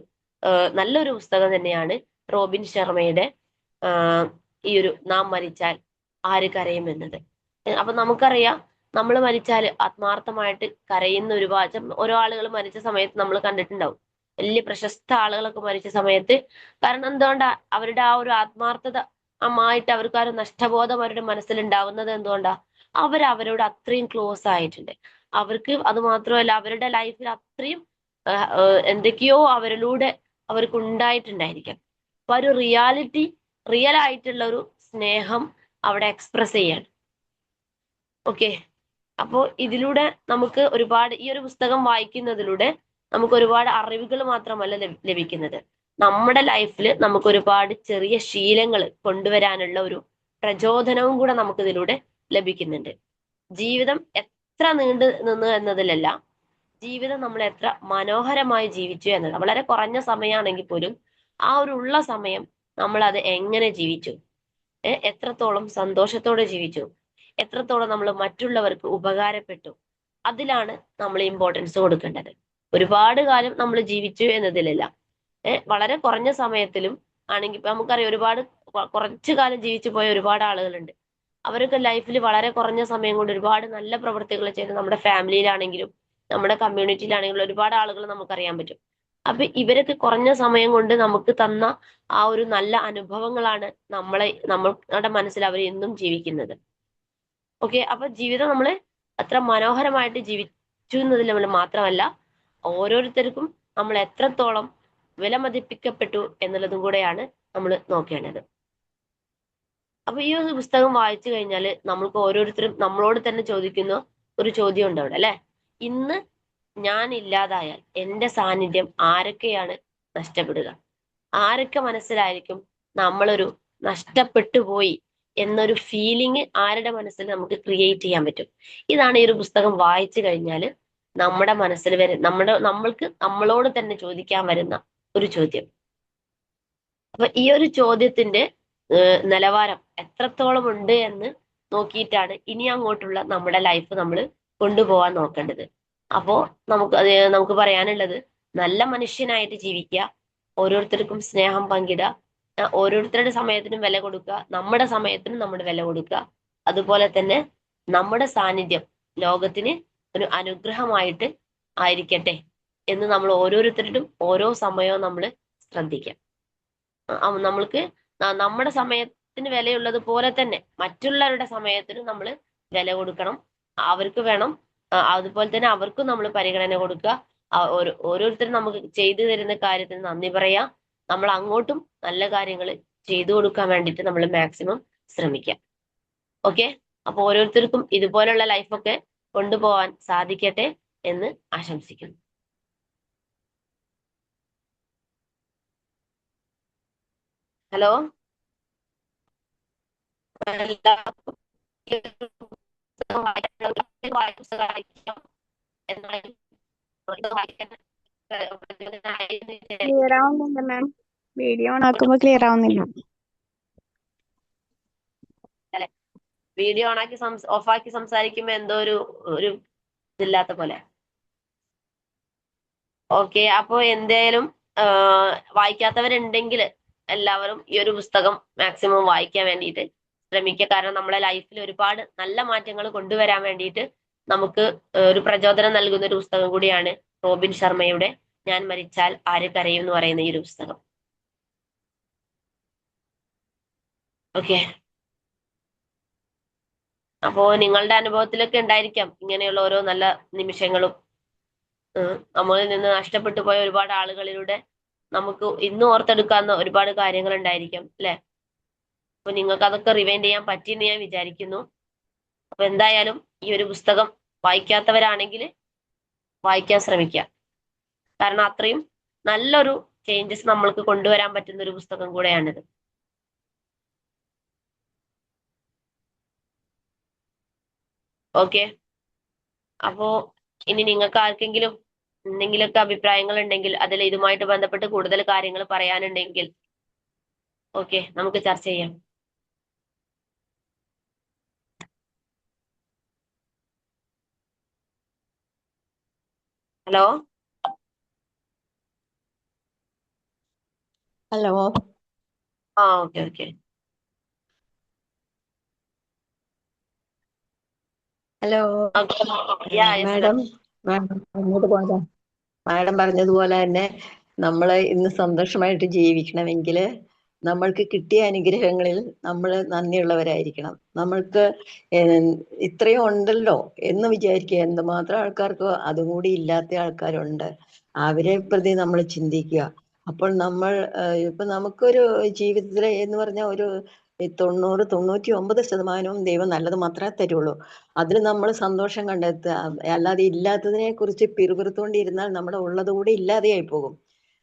[SPEAKER 1] നല്ലൊരു പുസ്തകം തന്നെയാണ് റോബിൻ ശർമ്മയുടെ ഈ ഒരു നാം മരിച്ചാൽ ആര് കരയും എന്നത്. അപ്പൊ നമുക്കറിയാം, നമ്മൾ മരിച്ചാൽ ആത്മാർത്ഥമായിട്ട് കരയുന്ന ഒരുപാട് ഓരോ ആളുകൾ മരിച്ച സമയത്ത് നമ്മൾ കണ്ടിട്ടുണ്ടാവും. വലിയ പ്രശസ്ത ആളുകളൊക്കെ മരിച്ച സമയത്ത്, കാരണം എന്തുകൊണ്ടാ, അവരുടെ ആ ഒരു ആത്മാർത്ഥത ആയിട്ട് അവർക്ക് ആ ഒരു നഷ്ടബോധം അവരുടെ മനസ്സിൽ ഉണ്ടാവുന്നത് എന്തുകൊണ്ടാ, അവരോട് അത്രയും ക്ലോസ് ആയിട്ടുണ്ട്. അവർക്ക് അത് മാത്രമല്ല, അവരുടെ ലൈഫിൽ അത്രയും എന്തൊക്കെയോ അവരിലൂടെ അവർക്ക് ഉണ്ടായിട്ടുണ്ടായിരിക്കാം. അപ്പൊ ഒരു റിയൽ ആയിട്ടുള്ള ഒരു സ്നേഹം അവിടെ എക്സ്പ്രസ് ചെയ്യാണ്. ഓക്കെ, അപ്പോൾ ഇതിലൂടെ നമുക്ക് ഒരുപാട്, ഈ ഒരു പുസ്തകം വായിക്കുന്നതിലൂടെ നമുക്ക് ഒരുപാട് അറിവുകൾ മാത്രമല്ല ലഭിക്കുന്നത്, നമ്മുടെ ലൈഫിൽ നമുക്ക് ഒരുപാട് ചെറിയ ശീലങ്ങൾ കൊണ്ടുവരാനുള്ള ഒരു പ്രചോദനവും കൂടെ നമുക്ക് ഇതിലൂടെ ലഭിക്കുന്നുണ്ട്. ജീവിതം എത്ര നീണ്ടു നിന്ന് എന്നതിലല്ല, ജീവിതം നമ്മൾ എത്ര മനോഹരമായി ജീവിച്ചു എന്നത്. വളരെ കുറഞ്ഞ സമയമാണെങ്കിൽ പോലും ആ ഒരു ഉള്ള സമയം നമ്മൾ അത് എങ്ങനെ ജീവിച്ചു, എത്രത്തോളം സന്തോഷത്തോടെ ജീവിച്ചു, എത്രത്തോളം നമ്മൾ മറ്റുള്ളവർക്ക് ഉപകാരപ്പെട്ടു, അതിലാണ് നമ്മൾ ഇമ്പോർട്ടൻസ് കൊടുക്കേണ്ടത്. ഒരുപാട് കാലം നമ്മൾ ജീവിച്ചു എന്നതിലല്ല, വളരെ കുറഞ്ഞ സമയത്തിലും ആണെങ്കിൽ ഇപ്പൊ നമുക്കറിയാം, ഒരുപാട് കുറച്ചു കാലം ജീവിച്ചു പോയ ഒരുപാട് ആളുകളുണ്ട്. അവരൊക്കെ ലൈഫിൽ വളരെ കുറഞ്ഞ സമയം കൊണ്ട് ഒരുപാട് നല്ല പ്രവൃത്തികൾ ചെയ്ത് നമ്മുടെ ഫാമിലിയിലാണെങ്കിലും നമ്മുടെ കമ്മ്യൂണിറ്റിയിലാണെങ്കിലും ഒരുപാട് ആളുകൾ നമുക്കറിയാൻ പറ്റും. അപ്പൊ ഇവരൊക്കെ കുറഞ്ഞ സമയം കൊണ്ട് നമുക്ക് തന്ന ആ ഒരു നല്ല അനുഭവങ്ങളാണ് നമ്മളുടെ മനസ്സിൽ അവർ എന്നും ജീവിക്കുന്നത്. ഓക്കെ, അപ്പൊ ജീവിതം നമ്മൾ അത്ര മനോഹരമായിട്ട് ജീവിച്ചു എന്നതിൽ നമ്മൾ മാത്രമല്ല, ഓരോരുത്തർക്കും നമ്മൾ എത്രത്തോളം വിലമതിപ്പിക്കപ്പെട്ടു എന്നുള്ളതും കൂടെയാണ് നമ്മൾ നോക്കേണ്ടത്. അപ്പൊ ഈ ഒരു പുസ്തകം വായിച്ചു കഴിഞ്ഞാൽ നമ്മൾക്ക് ഓരോരുത്തരും നമ്മളോട് തന്നെ ചോദിക്കുന്ന ഒരു ചോദ്യം ഉണ്ട് അവിടെ, അല്ലെ? ഇന്ന് ഞാൻ ഇല്ലാതായാൽ എന്റെ സാന്നിധ്യം ആരൊക്കെയാണ് നഷ്ടപ്പെടുക? ആരൊക്കെ മനസ്സിലായിരിക്കും നമ്മളൊരു നഷ്ടപ്പെട്ടു പോയി എന്നൊരു ഫീലിംഗ് ആരുടെ മനസ്സിൽ നമുക്ക് ക്രിയേറ്റ് ചെയ്യാൻ പറ്റും? ഇതാണ് ഈ ഒരു പുസ്തകം വായിച്ചു കഴിഞ്ഞാൽ നമ്മുടെ മനസ്സിൽ നമ്മൾക്ക് നമ്മളോട് തന്നെ ചോദിക്കാൻ വരുന്ന ഒരു ചോദ്യം. അപ്പൊ ഈ ഒരു ചോദ്യത്തിന്റെ നിലവാരം എത്രത്തോളം ഉണ്ട് എന്ന് നോക്കിയിട്ടാണ് ഇനി അങ്ങോട്ടുള്ള നമ്മുടെ ലൈഫ് നമ്മൾ കൊണ്ടുപോകാൻ നോക്കേണ്ടത്. അപ്പോ നമുക്ക് പറയാനുള്ളത്, നല്ല മനുഷ്യനായിട്ട് ജീവിക്കുക, ഓരോരുത്തർക്കും സ്നേഹം പങ്കിടുക, ഓരോരുത്തരുടെ സമയത്തിനും വില കൊടുക്കുക, നമ്മുടെ സമയത്തിനും നമ്മൾ വില കൊടുക്കുക. അതുപോലെ തന്നെ നമ്മുടെ സാന്നിധ്യം ലോകത്തിന് ഒരു അനുഗ്രഹമായിട്ട് ആയിരിക്കട്ടെ എന്ന് നമ്മൾ ഓരോരുത്തരും ഓരോ സമയവും നമ്മൾ ശ്രദ്ധിക്കാം. നമ്മൾക്ക് നമ്മുടെ സമയത്തിന് വിലയുള്ളത് പോലെ തന്നെ മറ്റുള്ളവരുടെ സമയത്തിന് നമ്മൾ വില കൊടുക്കണം. അവർക്ക് വേണം, അതുപോലെ തന്നെ അവർക്കും നമ്മൾ പരിഗണന കൊടുക്കുക. ഓരോരുത്തരും നമുക്ക് ചെയ്തു തരുന്ന കാര്യത്തിന് നന്ദി പറയാം. നമ്മൾ അങ്ങോട്ടും നല്ല കാര്യങ്ങൾ ചെയ്തു കൊടുക്കാൻ വേണ്ടിയിട്ട് നമ്മൾ മാക്സിമം ശ്രമിക്കാം. ഓക്കെ, അപ്പൊ ഓരോരുത്തർക്കും ഇതുപോലുള്ള ലൈഫൊക്കെ കൊണ്ടുപോകാൻ സാധിക്കട്ടെ എന്ന് ആശംസിക്കുന്നു. ഹലോ,
[SPEAKER 3] ക്ലിയർ ആവുന്നില്ല മാം. വീഡിയോ ഓൺ ആക്കുമ്പോ ക്ലിയർ ആവുന്നില്ല.
[SPEAKER 1] വീഡിയോ ഓണാക്കി ഓഫാക്കി സംസാരിക്കുമ്പോ എന്തോ ഒരു ഇതില്ലാത്ത പോലെ. ഓക്കെ, അപ്പൊ എന്തായാലും വായിക്കാത്തവരുണ്ടെങ്കിൽ എല്ലാവരും ഈ ഒരു പുസ്തകം മാക്സിമം വായിക്കാൻ വേണ്ടിയിട്ട് ശ്രമിക്കുക. കാരണം നമ്മളെ ലൈഫിൽ ഒരുപാട് നല്ല മാറ്റങ്ങൾ കൊണ്ടുവരാൻ വേണ്ടിയിട്ട് നമുക്ക് ഒരു പ്രചോദനം നൽകുന്ന ഒരു പുസ്തകം കൂടിയാണ് റോബിൻ ശർമ്മയുടെ ഞാൻ മരിച്ചാൽ ആര് കരയും എന്ന് പറയുന്ന ഈ ഒരു പുസ്തകം. ഓക്കെ, അപ്പോ നിങ്ങളുടെ അനുഭവത്തിലൊക്കെ ഉണ്ടായിരിക്കാം ഇങ്ങനെയുള്ള ഓരോ നല്ല നിമിഷങ്ങളും. നമ്മളിൽ നിന്ന് നഷ്ടപ്പെട്ടു പോയ ഒരുപാട് ആളുകളിലൂടെ നമുക്ക് ഇന്ന് ഓർത്തെടുക്കാവുന്ന ഒരുപാട് കാര്യങ്ങൾ ഉണ്ടായിരിക്കും അല്ലെ? അപ്പൊ നിങ്ങൾക്ക് അതൊക്കെ റിവൈൻഡ് ചെയ്യാൻ പറ്റിയെന്ന് ഞാൻ വിചാരിക്കുന്നു. അപ്പൊ എന്തായാലും ഈ ഒരു പുസ്തകം വായിക്കാത്തവരാണെങ്കിൽ വായിക്കാൻ ശ്രമിക്കുക. കാരണം അത്രയും നല്ലൊരു ചേഞ്ചസ് നമ്മൾക്ക് കൊണ്ടുവരാൻ പറ്റുന്ന ഒരു പുസ്തകം കൂടെയാണിത്. ഓക്കെ, അപ്പോ ഇനി നിങ്ങൾക്ക് ആർക്കെങ്കിലും എന്തെങ്കിലുമൊക്കെ അഭിപ്രായങ്ങൾ ഉണ്ടെങ്കിൽ അതിൽ ഇതുമായിട്ട് ബന്ധപ്പെട്ട് കൂടുതൽ കാര്യങ്ങൾ പറയാനുണ്ടെങ്കിൽ ഓക്കെ, നമുക്ക് ചർച്ച ചെയ്യാം. Hello
[SPEAKER 4] hello.
[SPEAKER 1] Okay okay.
[SPEAKER 4] Hello madam. Madam പറഞ്ഞതുപോലെ തന്നെ നമ്മൾ ഇന്ന് സന്തോഷമായിട്ട് ജീവിക്കണമെങ്കിൽ നമ്മൾക്ക് കിട്ടിയ അനുഗ്രഹങ്ങളിൽ നമ്മൾ നന്ദിയുള്ളവരായിരിക്കണം. നമ്മൾക്ക് ഇത്രയും ഉണ്ടല്ലോ എന്ന് വിചാരിക്കുക. എന്തുമാത്രം ആൾക്കാർക്ക് അതും കൂടി ഇല്ലാത്ത ആൾക്കാരുണ്ട്. അവരെ പ്രതി നമ്മൾ ചിന്തിക്കുക. അപ്പോൾ നമ്മൾ ഇപ്പൊ നമുക്കൊരു ജീവിതത്തിലെ എന്ന് പറഞ്ഞ ഒരു 99% ദൈവം നല്ലത് മാത്രമേ തരുള്ളൂ. അതിൽ നമ്മൾ സന്തോഷം കണ്ടെത്തുക. അല്ലാതെ ഇല്ലാത്തതിനെ കുറിച്ച് പിറുപിറുത്തോണ്ടിരുന്നാൽ നമ്മുടെ ഉള്ളത് കൂടി ഇല്ലാതെയായി പോകും.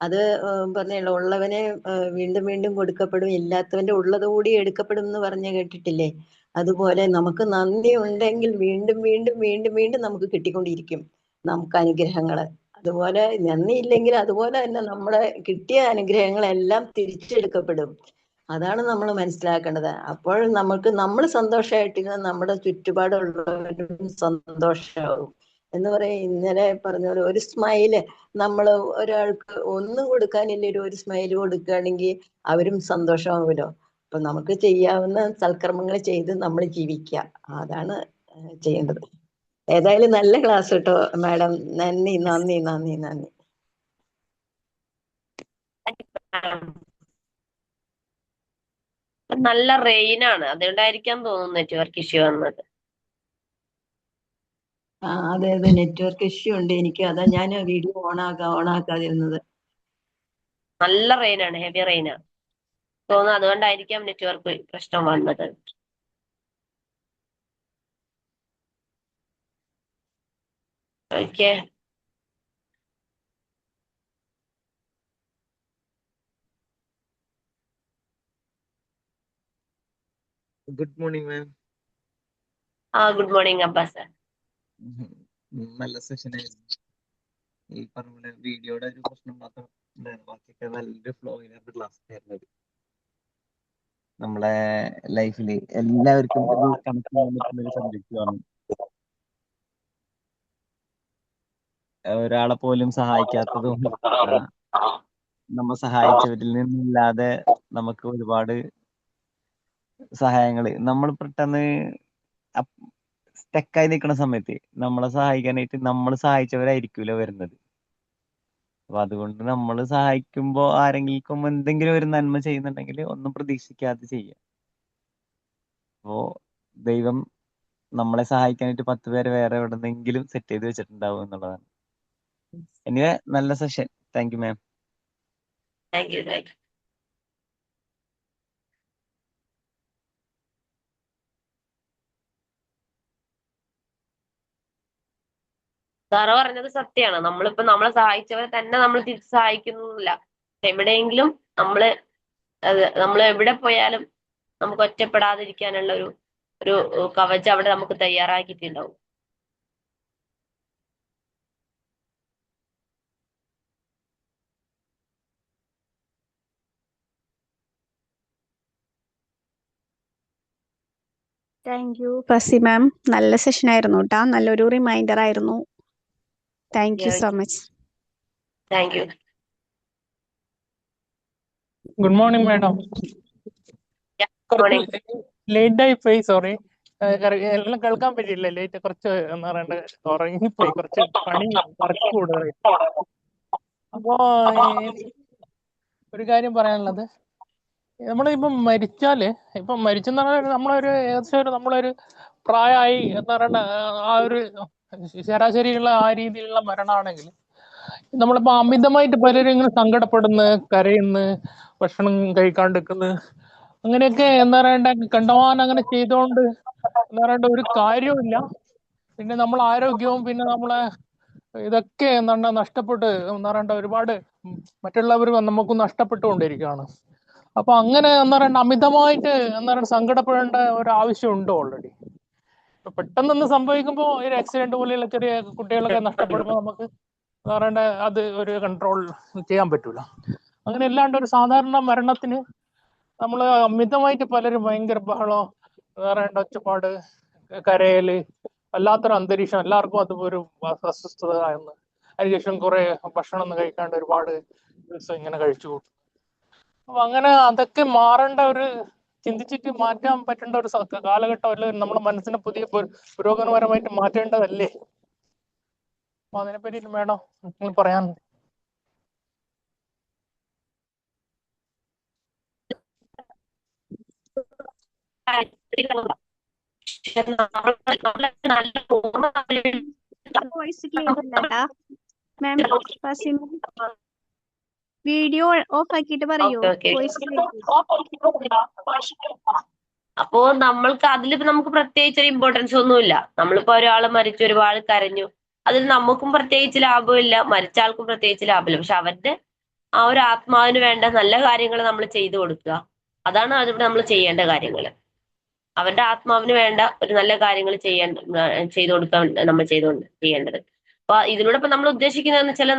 [SPEAKER 4] അത് പറഞ്ഞല്ലോ, ഉള്ളവനെ വീണ്ടും വീണ്ടും കൊടുക്കപ്പെടും, ഇല്ലാത്തവന്റെ ഉള്ളത് കൂടി എടുക്കപ്പെടും എന്ന് പറഞ്ഞ് കേട്ടിട്ടില്ലേ? അതുപോലെ നമുക്ക് നന്ദി ഉണ്ടെങ്കിൽ വീണ്ടും വീണ്ടും വീണ്ടും വീണ്ടും നമുക്ക് കിട്ടിക്കൊണ്ടിരിക്കും നമുക്ക് അനുഗ്രഹങ്ങള്. അതുപോലെ നന്ദി ഇല്ലെങ്കിൽ അതുപോലെ തന്നെ നമ്മുടെ കിട്ടിയ അനുഗ്രഹങ്ങളെല്ലാം തിരിച്ചെടുക്കപ്പെടും. അതാണ് നമ്മൾ മനസ്സിലാക്കേണ്ടത്. അപ്പോൾ നമുക്ക് നമ്മൾ സന്തോഷമായിട്ടിരുന്ന നമ്മുടെ ചുറ്റുപാടുള്ളവരും സന്തോഷമാവും എന്ന് പറയാം. ഇന്നലെ പറഞ്ഞ പോലെ ഒരു സ്മൈല്, നമ്മൾ ഒരാൾക്ക് ഒന്നും കൊടുക്കാനില്ല ഒരു സ്മൈല് കൊടുക്കുകയാണെങ്കിൽ അവരും സന്തോഷമാവുമല്ലോ. അപ്പൊ നമുക്ക് ചെയ്യാവുന്ന സൽക്കർമ്മങ്ങൾ ചെയ്ത് നമ്മൾ ജീവിക്കുക, അതാണ് ചെയ്യേണ്ടത്. ഏതായാലും നല്ല ക്ലാസ് കേട്ടോ മാഡം. നന്ദി നന്ദി നന്ദി നന്ദി.
[SPEAKER 1] നല്ല റെയിൻ ആണ്, അതുകൊണ്ടായിരിക്കാം തോന്നുന്നു നെറ്റ്വർക്ക് ഇഷ്യൂ വന്നത്.
[SPEAKER 4] അതെ അതെ, നെറ്റ്വർക്ക് ഇഷ്യൂ ഉണ്ട് എനിക്ക്. അതാ ഞാൻ വീഡിയോ ഓണാക്കാതിരുന്നത്.
[SPEAKER 1] നല്ല റെയിൻ ആണ്, ഹെവി റെയിൻ ആണ് തോന്നുന്നു, അതുകൊണ്ടായിരിക്കാം നെറ്റ്വർക്ക് പ്രശ്നം വന്നത്. Okay,
[SPEAKER 2] good morning ma'am.
[SPEAKER 1] Good morning Abbas.
[SPEAKER 2] നല്ല സെഷൻ ആയിരുന്നു. ഈ പറഞ്ഞ പോലെ വീഡിയോയുടെ ഒരു പ്രശ്നം മാത്രം ഉണ്ടായിരുന്നു. ബാക്കിയൊക്കെ നല്ലൊരു ഫ്ലോയിലായിരുന്നു ക്ലാസ് ആയിരുന്നത്. നമ്മളെ ലൈഫിൽ എല്ലാവർക്കും ഇത് കണക്ട് ചെയ്യാൻ പറ്റുന്ന ഒരു സബ്ജക്റ്റുമാണ്. ഒരാളെ പോലും സഹായിക്കാത്തതും നമ്മ സഹായിച്ചവരിൽ നിന്നില്ലാതെ നമുക്ക് ഒരുപാട് സഹായങ്ങൾ നമ്മൾ പെട്ടെന്ന് സ്റ്റക്കായി നിൽക്കുന്ന സമയത്ത് നമ്മളെ സഹായിക്കാനായിട്ട് നമ്മൾ സഹായിച്ചവരായിരിക്കൂല വരുന്നത്. അപ്പൊ അതുകൊണ്ട് നമ്മൾ സഹായിക്കുമ്പോ ആരെങ്കിലും എന്തെങ്കിലും ഒരു നന്മ ചെയ്യുന്നുണ്ടെങ്കിൽ ഒന്നും പ്രതീക്ഷിക്കാതെ ചെയ്യാം. അപ്പോ ദൈവം നമ്മളെ സഹായിക്കാനായിട്ട് 10 പേരെ വേറെ എവിടെന്നെങ്കിലും സെറ്റ് ചെയ്ത് വെച്ചിട്ടുണ്ടാവും എന്നുള്ളതാണ്. എനിവേ, നല്ല session. Thank you ma'am.
[SPEAKER 1] Thank you. Sir പറഞ്ഞത് സത്യമാണ്. നമ്മളിപ്പോ നമ്മളെ സഹായിച്ചവരെ തന്നെ നമ്മൾ തിരിച്ച് സഹായിക്കുന്നില്ല. എവിടെയെങ്കിലും നമ്മൾ എവിടെ പോയാലും നമുക്ക് ഒറ്റപ്പെടാതിരിക്കാനുള്ള ഒരു കവചം അവിടെ നമുക്ക് തയ്യാറാക്കിയിട്ടുണ്ടാവും.
[SPEAKER 3] താങ്ക് യു ഫസി മാം. നല്ല സെഷൻ ആയിരുന്നു കേട്ടാ. നല്ലൊരു റിമൈൻഡർ ആയിരുന്നു. Thank you so much.
[SPEAKER 1] Thank you.
[SPEAKER 5] Good morning madam. കുറച്ച് ലേറ്റ് ആയി പോയി, സോറി. എല്ലാം കേൾക്കാൻ പറ്റില്ല. ലേറ്റ് കുറച്ച് എന്താ പറയണ്ട, ഉറങ്ങിപ്പോയി. കുറച്ച് പണി വർക്ക് കൂടുതലായി. അപ്പോ ഒരു കാര്യം പറയാനുള്ളത്, നമ്മളിപ്പം ഇപ്പം മരിച്ചെന്ന് പറഞ്ഞാൽ നമ്മളൊരു ഏകദേശം നമ്മളൊരു പ്രായമായി എന്താ പറയണ്ട, ആ ഒരു ശരാശരിയുള്ള ആ രീതിയിലുള്ള മരണമാണെങ്കിൽ നമ്മളിപ്പോ അമിതമായിട്ട് പലരും ഇങ്ങനെ സങ്കടപ്പെടുന്നു, കരയുന്നു, ഭക്ഷണം കഴിക്കാണ്ടിരിക്കുന്നു, അങ്ങനെയൊക്കെ എന്താ പറയണ്ട കണ്ടമാനം അങ്ങനെ ചെയ്തോണ്ട് എന്താ പറയണ്ട ഒരു കാര്യവുമില്ല. പിന്നെ നമ്മളെ ആരോഗ്യവും പിന്നെ നമ്മളെ ഇതൊക്കെ എന്താ നഷ്ടപ്പെട്ട് എന്താ പറയണ്ട ഒരുപാട് മറ്റുള്ളവർ നമുക്ക് നഷ്ടപ്പെട്ടുകൊണ്ടിരിക്കുകയാണ്. അപ്പൊ അങ്ങനെ എന്താ പറയണ്ട അമിതമായിട്ട് എന്താ പറയുക സങ്കടപ്പെടേണ്ട ഒരു ആവശ്യമുണ്ടോ? ഓൾറെഡി പെട്ടെന്നൊന്ന് സംഭവിക്കുമ്പോൾ ഒരു ആക്സിഡന്റ് പോലെയുള്ള ചെറിയ കുട്ടികളൊക്കെ നഷ്ടപ്പെടുമ്പോൾ നമുക്ക് എന്താ പറയണ്ട അത് ഒരു കൺട്രോൾ ചെയ്യാൻ പറ്റൂല. അങ്ങനെ അല്ലാണ്ട് ഒരു സാധാരണ മരണത്തിന് നമ്മൾ അമിതമായിട്ട് പലരും ഭയങ്കര ബഹളം, എന്താ പറയണ്ട ഒച്ചപ്പാട്, കരയല്, വല്ലാത്തൊരു അന്തരീക്ഷം, എല്ലാവർക്കും അത് ഒരു അസ്വസ്ഥത എന്ന്. അതിനുശേഷം കുറെ ഭക്ഷണം ഒന്നും കഴിക്കാണ്ട് ഒരുപാട് ദിവസം ഇങ്ങനെ കഴിച്ചു. അപ്പൊ അങ്ങനെ അതൊക്കെ മാറേണ്ട ഒരു ചിന്തിച്ചിട്ട് മാറ്റാൻ പറ്റേണ്ട ഒരു കാലഘട്ടം അല്ലെ, നമ്മുടെ മനസ്സിനെ പുതിയ പുരോഗമനപരമായിട്ട് മാറ്റേണ്ടതല്ലേ? അപ്പൊ അതിനെ പറ്റിയിട്ട് വേണം നിങ്ങൾ പറയാൻ.
[SPEAKER 3] വോയിസ് ക്ലിയർ അല്ലട്ടാ ma'am. Fuzzy ma'am video off ആക്കിയിട്ട് പറയൂ. വോയിസ്
[SPEAKER 1] അപ്പോ നമ്മൾക്ക് അതിലിപ്പോ നമുക്ക് പ്രത്യേകിച്ച് ഒരു ഇമ്പോർട്ടൻസ് ഒന്നുമില്ല. നമ്മളിപ്പോ ഒരാള് മരിച്ചു, ഒരുപാട് കരഞ്ഞു, അതിൽ നമുക്കും പ്രത്യേകിച്ച് ലാഭമില്ല, മരിച്ച ആൾക്കും പ്രത്യേകിച്ച് ലാഭമില്ല. പക്ഷെ അവരുടെ ആ ഒരു ആത്മാവിന് വേണ്ട നല്ല കാര്യങ്ങൾ നമ്മൾ ചെയ്തു കൊടുക്കുക, അതാണ് അതിവിടെ നമ്മൾ ചെയ്യേണ്ട കാര്യങ്ങൾ. അവരുടെ ആത്മാവിന് വേണ്ട ഒരു നല്ല കാര്യങ്ങൾ ചെയ്തു കൊടുക്കാൻ നമ്മൾ ചെയ്യേണ്ടത്. അപ്പൊ ഇതിലൂടെ ഇപ്പൊ നമ്മൾ ഉദ്ദേശിക്കുന്നതെന്ന് വെച്ചാൽ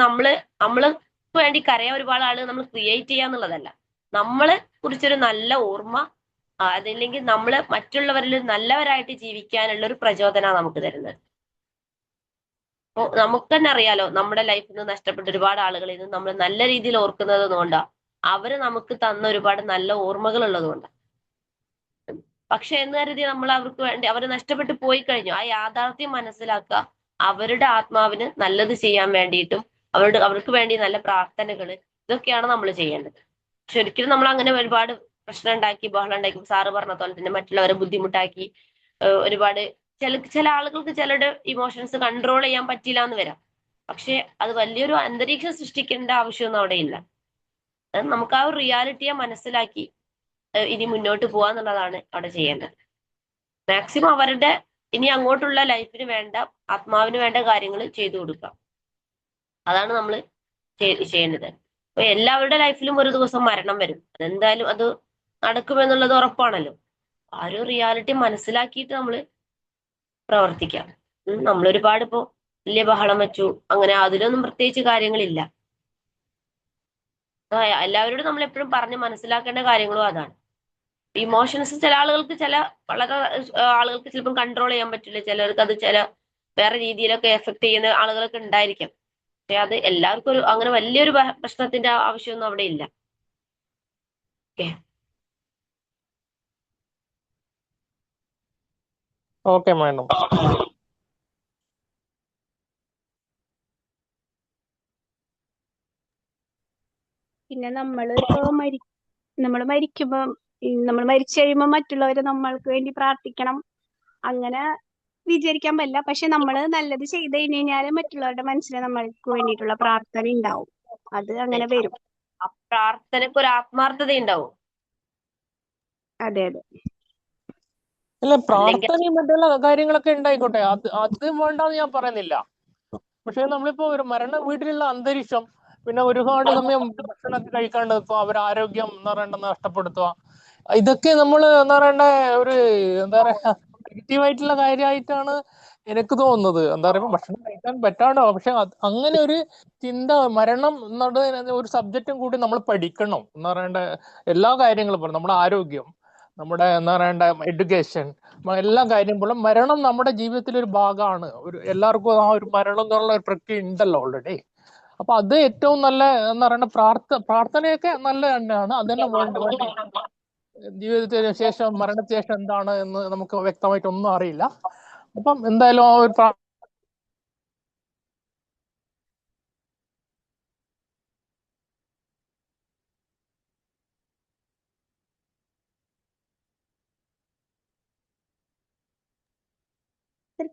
[SPEAKER 1] നമ്മൾക്ക് വേണ്ടി കരയാൻ ഒരുപാട് ആളുകൾ നമ്മൾ ക്രിയേറ്റ് ചെയ്യാന്നുള്ളതല്ല, നമ്മളെ കുറിച്ചൊരു നല്ല ഓർമ്മ, അതല്ലെങ്കിൽ നമ്മള് മറ്റുള്ളവരിൽ നല്ലവരായിട്ട് ജീവിക്കാനുള്ള ഒരു പ്രചോദനമാണ് നമുക്ക് തരുന്നത്. അപ്പൊ നമുക്ക് തന്നെ അറിയാലോ, നമ്മുടെ ലൈഫിൽ നിന്ന് നഷ്ടപ്പെട്ട ഒരുപാട് ആളുകളിൽ നിന്ന് നമ്മൾ നല്ല രീതിയിൽ ഓർക്കുന്നത് കൊണ്ടാ, അവര് നമുക്ക് തന്ന ഒരുപാട് നല്ല ഓർമ്മകൾ ഉള്ളത് കൊണ്ടാണ്. പക്ഷെ എന്ന് കരുതി നമ്മൾ അവർക്ക് വേണ്ടി അവർ നഷ്ടപ്പെട്ടു പോയി കഴിഞ്ഞു, ആ യാഥാർത്ഥ്യം മനസ്സിലാക്കുക, അവരുടെ ആത്മാവിന് നല്ലത് ചെയ്യാൻ വേണ്ടിയിട്ടും അവർക്ക് വേണ്ടി നല്ല പ്രാർത്ഥനകൾ, ഇതൊക്കെയാണ് നമ്മൾ ചെയ്യേണ്ടത്. പക്ഷെ ഒരിക്കലും നമ്മൾ അങ്ങനെ ഒരുപാട് പ്രശ്നം ഉണ്ടാക്കി, ബഹളം ഉണ്ടാക്കി, സാറ് പറഞ്ഞ പോലെ തന്നെ മറ്റുള്ളവരെ ബുദ്ധിമുട്ടാക്കി, ഒരുപാട് ചില ആളുകൾക്ക് ചിലരുടെ ഇമോഷൻസ് കൺട്രോൾ ചെയ്യാൻ പറ്റില്ല എന്ന് വരാം. പക്ഷെ അത് വലിയൊരു അന്തരീക്ഷം സൃഷ്ടിക്കേണ്ട ആവശ്യമൊന്നും അവിടെ ഇല്ല. അത് നമുക്ക് ആ ഒരു റിയാലിറ്റിയെ മനസ്സിലാക്കി ഇനി മുന്നോട്ട് പോവാന്നുള്ളതാണ് അവിടെ ചെയ്യേണ്ടത്. മാക്സിമം അവരുടെ ഇനി അങ്ങോട്ടുള്ള ലൈഫിന് വേണ്ട, ആത്മാവിന് വേണ്ട കാര്യങ്ങൾ ചെയ്തു കൊടുക്കാം, അതാണ് നമ്മൾ ചെയ്യേണ്ടത്. അപ്പൊ എല്ലാവരുടെ ലൈഫിലും ഒരു ദിവസം മരണം വരും, അതെന്തായാലും അത് നടക്കുമെന്നുള്ളത് ഉറപ്പാണല്ലോ. ആ ഒരു റിയാലിറ്റി മനസ്സിലാക്കിയിട്ട് നമ്മൾ പ്രവർത്തിക്കാം. നമ്മളൊരുപാട് ഇപ്പോ വലിയ ബഹളം വെച്ചു, അങ്ങനെ അതിലൊന്നും പ്രത്യേകിച്ച് കാര്യങ്ങളില്ല. എല്ലാവരോടും നമ്മൾ എപ്പോഴും പറഞ്ഞ് മനസ്സിലാക്കേണ്ട കാര്യങ്ങളും അതാണ്. ഇമോഷൻസ് ചില ആളുകൾക്ക് വളരെ ആളുകൾക്ക് ചിലപ്പം കൺട്രോൾ ചെയ്യാൻ പറ്റില്ല, ചിലർക്ക് അത് വേറെ രീതിയിലൊക്കെ എഫക്ട് ചെയ്യുന്ന ആളുകളൊക്കെ ഉണ്ടായിരിക്കാം. പക്ഷെ അത് എല്ലാവർക്കും അങ്ങനെ വലിയൊരു പ്രശ്നത്തിന്റെ ആവശ്യമൊന്നും അവിടെ ഇല്ല.
[SPEAKER 5] Okay madam.
[SPEAKER 3] പിന്നെ നമ്മൾ മരിക്കുമ്പോ നമ്മൾ മരിച്ചു കഴിയുമ്പോൾ മറ്റുള്ളവര് നമ്മൾക്ക് വേണ്ടി പ്രാർത്ഥിക്കണം അങ്ങനെ വിചാരിക്കാൻ പറ്റില്ല. പക്ഷെ നമ്മൾ നല്ലത് ചെയ്ത് കഴിഞ്ഞാല് മറ്റുള്ളവരുടെ മനസ്സിൽ നമ്മൾക്ക് വേണ്ടിയിട്ടുള്ള പ്രാർത്ഥന ഉണ്ടാവും. അത് അങ്ങനെ വരും.
[SPEAKER 1] പ്രാർത്ഥനക്ക് ഒരു ആത്മാർത്ഥത ഉണ്ടാവും.
[SPEAKER 3] അതെ അതെ.
[SPEAKER 5] അല്ല, പ്രാർത്ഥനയും മറ്റുള്ള കാര്യങ്ങളൊക്കെ ഉണ്ടായിക്കോട്ടെ, അത് വേണ്ടെന്ന് ഞാൻ പറയുന്നില്ല. പക്ഷെ നമ്മളിപ്പോ ഒരു മരണ വീട്ടിലുള്ള അന്തരീക്ഷം, പിന്നെ ഒരുപാട് സമയം ഭക്ഷണമൊക്കെ കഴിക്കാണ്ട് ഇപ്പൊ അവരുടെ ആരോഗ്യം എന്ന് പറയണ്ട നഷ്ടപ്പെടുത്തുക, ഇതൊക്കെ നമ്മൾ എന്താ പറയണ്ട ഒരു എന്താ പറയാ നെഗറ്റീവായിട്ടുള്ള കാര്യമായിട്ടാണ് എനിക്ക് തോന്നുന്നത്. എന്താ പറയുക, ഭക്ഷണം കഴിക്കാൻ പറ്റാണ്ടോ, പക്ഷെ അങ്ങനെ ഒരു ചിന്ത, മരണം എന്നുള്ള ഒരു സബ്ജക്റ്റും കൂടി നമ്മൾ പഠിക്കണം. എന്ന് പറയണ്ട എല്ലാ കാര്യങ്ങളും നമ്മുടെ ആരോഗ്യം, നമ്മുടെ എന്താ പറയണ്ട എഡ്യൂക്കേഷൻ, എല്ലാ കാര്യങ്ങളും മരണം നമ്മുടെ ജീവിതത്തിലെ ഒരു ഭാഗമാണ്. എല്ലാവർക്കും ആ ഒരു മരണം എന്നുള്ള ഒരു പ്രക്രിയ ഉണ്ടല്ലോ ഓൾറെഡി. അപ്പൊ അത് ഏറ്റവും നല്ല എന്താ പറയണ്ട പ്രാർത്ഥനയൊക്കെ നല്ല തന്നെയാണ്. അത് തന്നെ വേണ്ടി ജീവിതത്തിന് ശേഷം മരണത്തിന് ശേഷം എന്താണ് എന്ന് നമുക്ക് വ്യക്തമായിട്ട് ഒന്നും അറിയില്ല. അപ്പം എന്തായാലും ആ ഒരു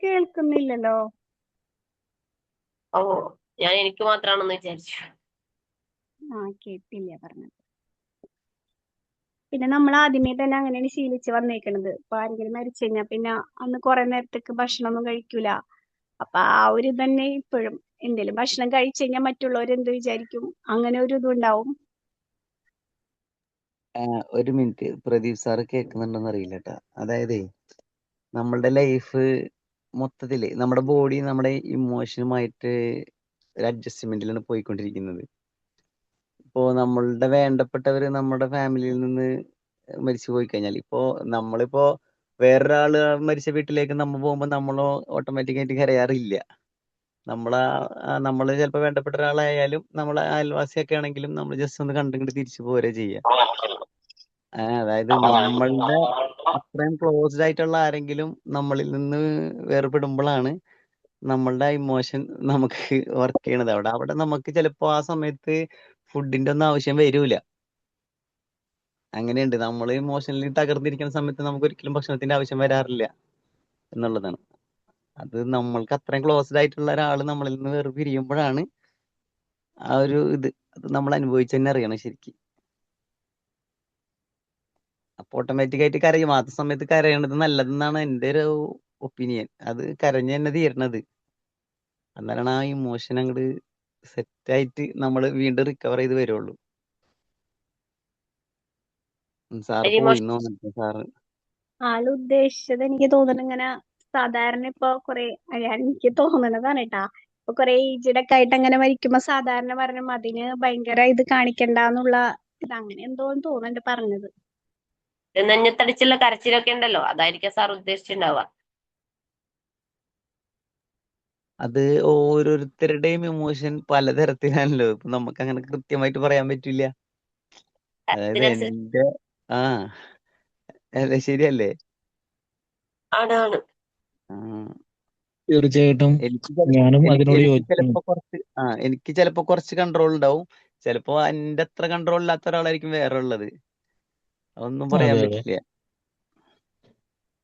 [SPEAKER 3] കേൾക്കുന്നില്ലല്ലോ.
[SPEAKER 1] ഓ, എനിക്ക് മാത്രമാണെന്ന് വിചാരിച്ചു.
[SPEAKER 3] കേട്ടില്ല പറഞ്ഞത്. പിന്നെ നമ്മൾ ആദ്യമേ തന്നെ അങ്ങനെയാണ് ശീലിച്ച് വന്നേക്കണത്. ഇപ്പൊ ആരെങ്കിലും മരിച്ചു കഴിഞ്ഞാൽ പിന്നെ അന്ന് കുറെ നേരത്തേക്ക് ഭക്ഷണമൊന്നും കഴിക്കൂല. അപ്പൊ ആ ഒരു തന്നെ ഇപ്പോഴും എന്തേലും ഭക്ഷണം കഴിച്ചു കഴിഞ്ഞാൽ മറ്റുള്ളവർ എന്ത് വിചാരിക്കും, അങ്ങനെ ഒരു ഇതുണ്ടാവും.
[SPEAKER 2] ഒരു മിനിറ്റ്, പ്രദീപ് സാറ് കേൾക്കുന്നുണ്ടോന്ന് അറിയില്ല കേട്ടാ. അതായത് നമ്മളുടെ ലൈഫ് മൊത്തത്തില് നമ്മുടെ ബോഡി നമ്മുടെ ഇമോഷനുമായിട്ട് ഒരു അഡ്ജസ്റ്റ്മെന്റിലാണ് പോയിക്കൊണ്ടിരിക്കുന്നത്. ഇപ്പോ നമ്മളുടെ വേണ്ടപ്പെട്ടവര് നമ്മുടെ ഫാമിലിയിൽ നിന്ന് മരിച്ചു പോയി കഴിഞ്ഞാൽ, നമ്മളിപ്പോ വേറൊരാള് മരിച്ച വീട്ടിലേക്ക് നമ്മൾ പോകുമ്പോൾ നമ്മൾ ഓട്ടോമാറ്റിക്കായിട്ട് കരയാറില്ല. നമ്മള് ചിലപ്പോൾ വേണ്ടപ്പെട്ട ഒരാളായാലും നമ്മളെ അയൽവാസിയൊക്കെ ആണെങ്കിലും നമ്മൾ ജസ്റ്റ് ഒന്ന് കണ്ടിട്ട് തിരിച്ചു പോരുക ചെയ്യുക. അതായത് നമ്മളുടെ അത്രയും ക്ലോസ്ഡ് ആയിട്ടുള്ള ആരെങ്കിലും നമ്മളിൽ നിന്ന് വേർപെടുമ്പോഴാണ് നമ്മളുടെ ഇമോഷൻ നമുക്ക് വർക്ക് ചെയ്യണത്. അവിടെ നമുക്ക് ചിലപ്പോ ആ സമയത്ത് ഫുഡിന്റെ ഒന്നും ആവശ്യം വരൂല. അങ്ങനെയുണ്ട്. നമ്മൾ ഇമോഷണലി തകർന്നിരിക്കുന്ന സമയത്ത് നമുക്ക് ഒരിക്കലും ഭക്ഷണത്തിന്റെ ആവശ്യം വരാറില്ല എന്നുള്ളതാണ്. അത് നമ്മൾക്ക് അത്രയും ക്ലോസ്ഡ് ആയിട്ടുള്ള ഒരാൾ നമ്മളിൽ നിന്ന് വേർപിരിയുമ്പോഴാണ് ആ ഒരു അത് നമ്മൾ അനുഭവിച്ചു തന്നെ അറിയണം ശരിക്കും. അപ്പൊ ഓട്ടോമാറ്റിക് ആയിട്ട് കരയും. ആ സമയത്ത് കരയണത് നല്ലതെന്നാണ് എൻ്റെ ഒരു ഒപ്പീനിയൻ. അത് കരഞ്ഞു തന്നെ തീരണത്. എന്നാലാണ് ആ ഇമോഷൻ അങ്ങോട്ട് സെറ്റായിട്ട് നമ്മൾ വീണ്ടും റിക്കവർ ചെയ്ത് വരുള്ളൂ. സാറ് പോയിന്നോ സാറ്?
[SPEAKER 3] ആള് ഉദ്ദേശിച്ചത് എനിക്ക് തോന്നുന്നു ഇങ്ങനെ സാധാരണ ഇപ്പൊ എനിക്ക് തോന്നണതാണ് കേട്ടാ. ഇപ്പൊ കുറെ ഏജ്ഡ് ഒക്കെ ആയിട്ട് അങ്ങനെ മരിക്കുമ്പോ സാധാരണ പറഞ്ഞ അതിന് ഭയങ്കര ഇത് കാണിക്കണ്ടെന്നുള്ള അങ്ങനെ എന്തോന്ന് തോന്നുന്നുണ്ട് പറഞ്ഞത്.
[SPEAKER 1] നെഞ്ഞത്തടിച്ചുള്ള കരച്ചിലൊക്കെ ഉണ്ടല്ലോ, അതായിരിക്കും സാർ ഉദ്ദേശിച്ചിട്ടുണ്ടാവുക.
[SPEAKER 2] അത് ഓരോരുത്തരുടെയും ഇമോഷൻ പലതരത്തിലാണല്ലോ. ഇപ്പൊ നമുക്ക് അങ്ങനെ കൃത്യമായിട്ട് പറയാൻ പറ്റില്ല. അതായത്
[SPEAKER 1] അതിനനുസരിച്ച്
[SPEAKER 2] അല്ലേ, ശരിയല്ലേ?
[SPEAKER 1] ആണ്.
[SPEAKER 6] തീർച്ചയായിട്ടും
[SPEAKER 2] എനിക്ക്
[SPEAKER 6] ഞാനും അതിനോട്
[SPEAKER 2] എനിക്ക് ചിലപ്പോ കുറച്ച് കൺട്രോൾ ഉണ്ടാവും. ചിലപ്പോ എന്റെ അത്ര കൺട്രോൾ ഇല്ലാത്ത ഒരാളായിരിക്കും വേറെ ഉള്ളത്. അതൊന്നും പറയാൻ
[SPEAKER 6] അതെ.
[SPEAKER 2] പറ്റില്ല.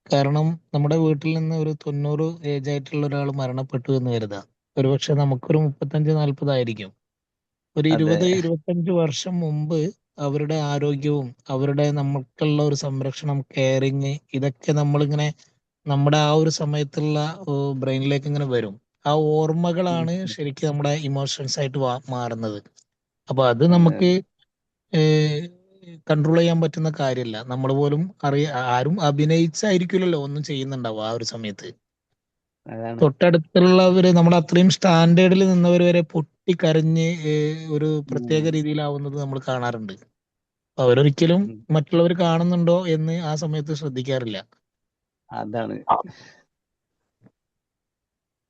[SPEAKER 6] കാരണം നമ്മുടെ വീട്ടിൽ നിന്ന് ഒരു 90 ഏജ് ആയിട്ടുള്ള ഒരാൾ മരണപ്പെട്ടു എന്ന് കരുതാം. ഒരുപക്ഷെ നമുക്കൊരു 35-40 ആയിരിക്കും. ഒരു
[SPEAKER 2] അതെ
[SPEAKER 6] 20-25 വർഷം മുമ്പ് അവരുടെ ആരോഗ്യവും അവരുടെ നമുക്കുള്ള ഒരു സംരക്ഷണം, കെയറിങ്, ഇതൊക്കെ നമ്മളിങ്ങനെ നമ്മുടെ ആ ഒരു സമയത്തുള്ള ബ്രെയിനിലേക്ക് ഇങ്ങനെ വരും. ആ ഓർമ്മകളാണ് ശരിക്കും നമ്മുടെ ഇമോഷൻസ് ആയിട്ട് മാറുന്നത്. അപ്പൊ അത് നമുക്ക് കൺട്രോൾ ചെയ്യാൻ പറ്റുന്ന കാര്യമല്ല. നമ്മൾ പോലും ആരും അഭിനയിച്ചായിരിക്കില്ലല്ലോ ഒന്നും ചെയ്യുന്നുണ്ടാവും ആ ഒരു സമയത്ത്.
[SPEAKER 2] അതാണ്.
[SPEAKER 6] തൊട്ടടുത്തുള്ളവര് നമ്മുടെ അത്രയും സ്റ്റാൻഡേർഡിൽ നിന്നവർ വരെ പൊട്ടിക്കരഞ്ഞ് ഒരു പ്രത്യേക രീതിയിലാവുന്നത് നമ്മൾ കാണാറുണ്ട്. അവരൊരിക്കലും മറ്റുള്ളവർ കാണുന്നുണ്ടോ എന്ന് ആ സമയത്ത് ശ്രദ്ധിക്കാറില്ല.
[SPEAKER 2] അതാണ്.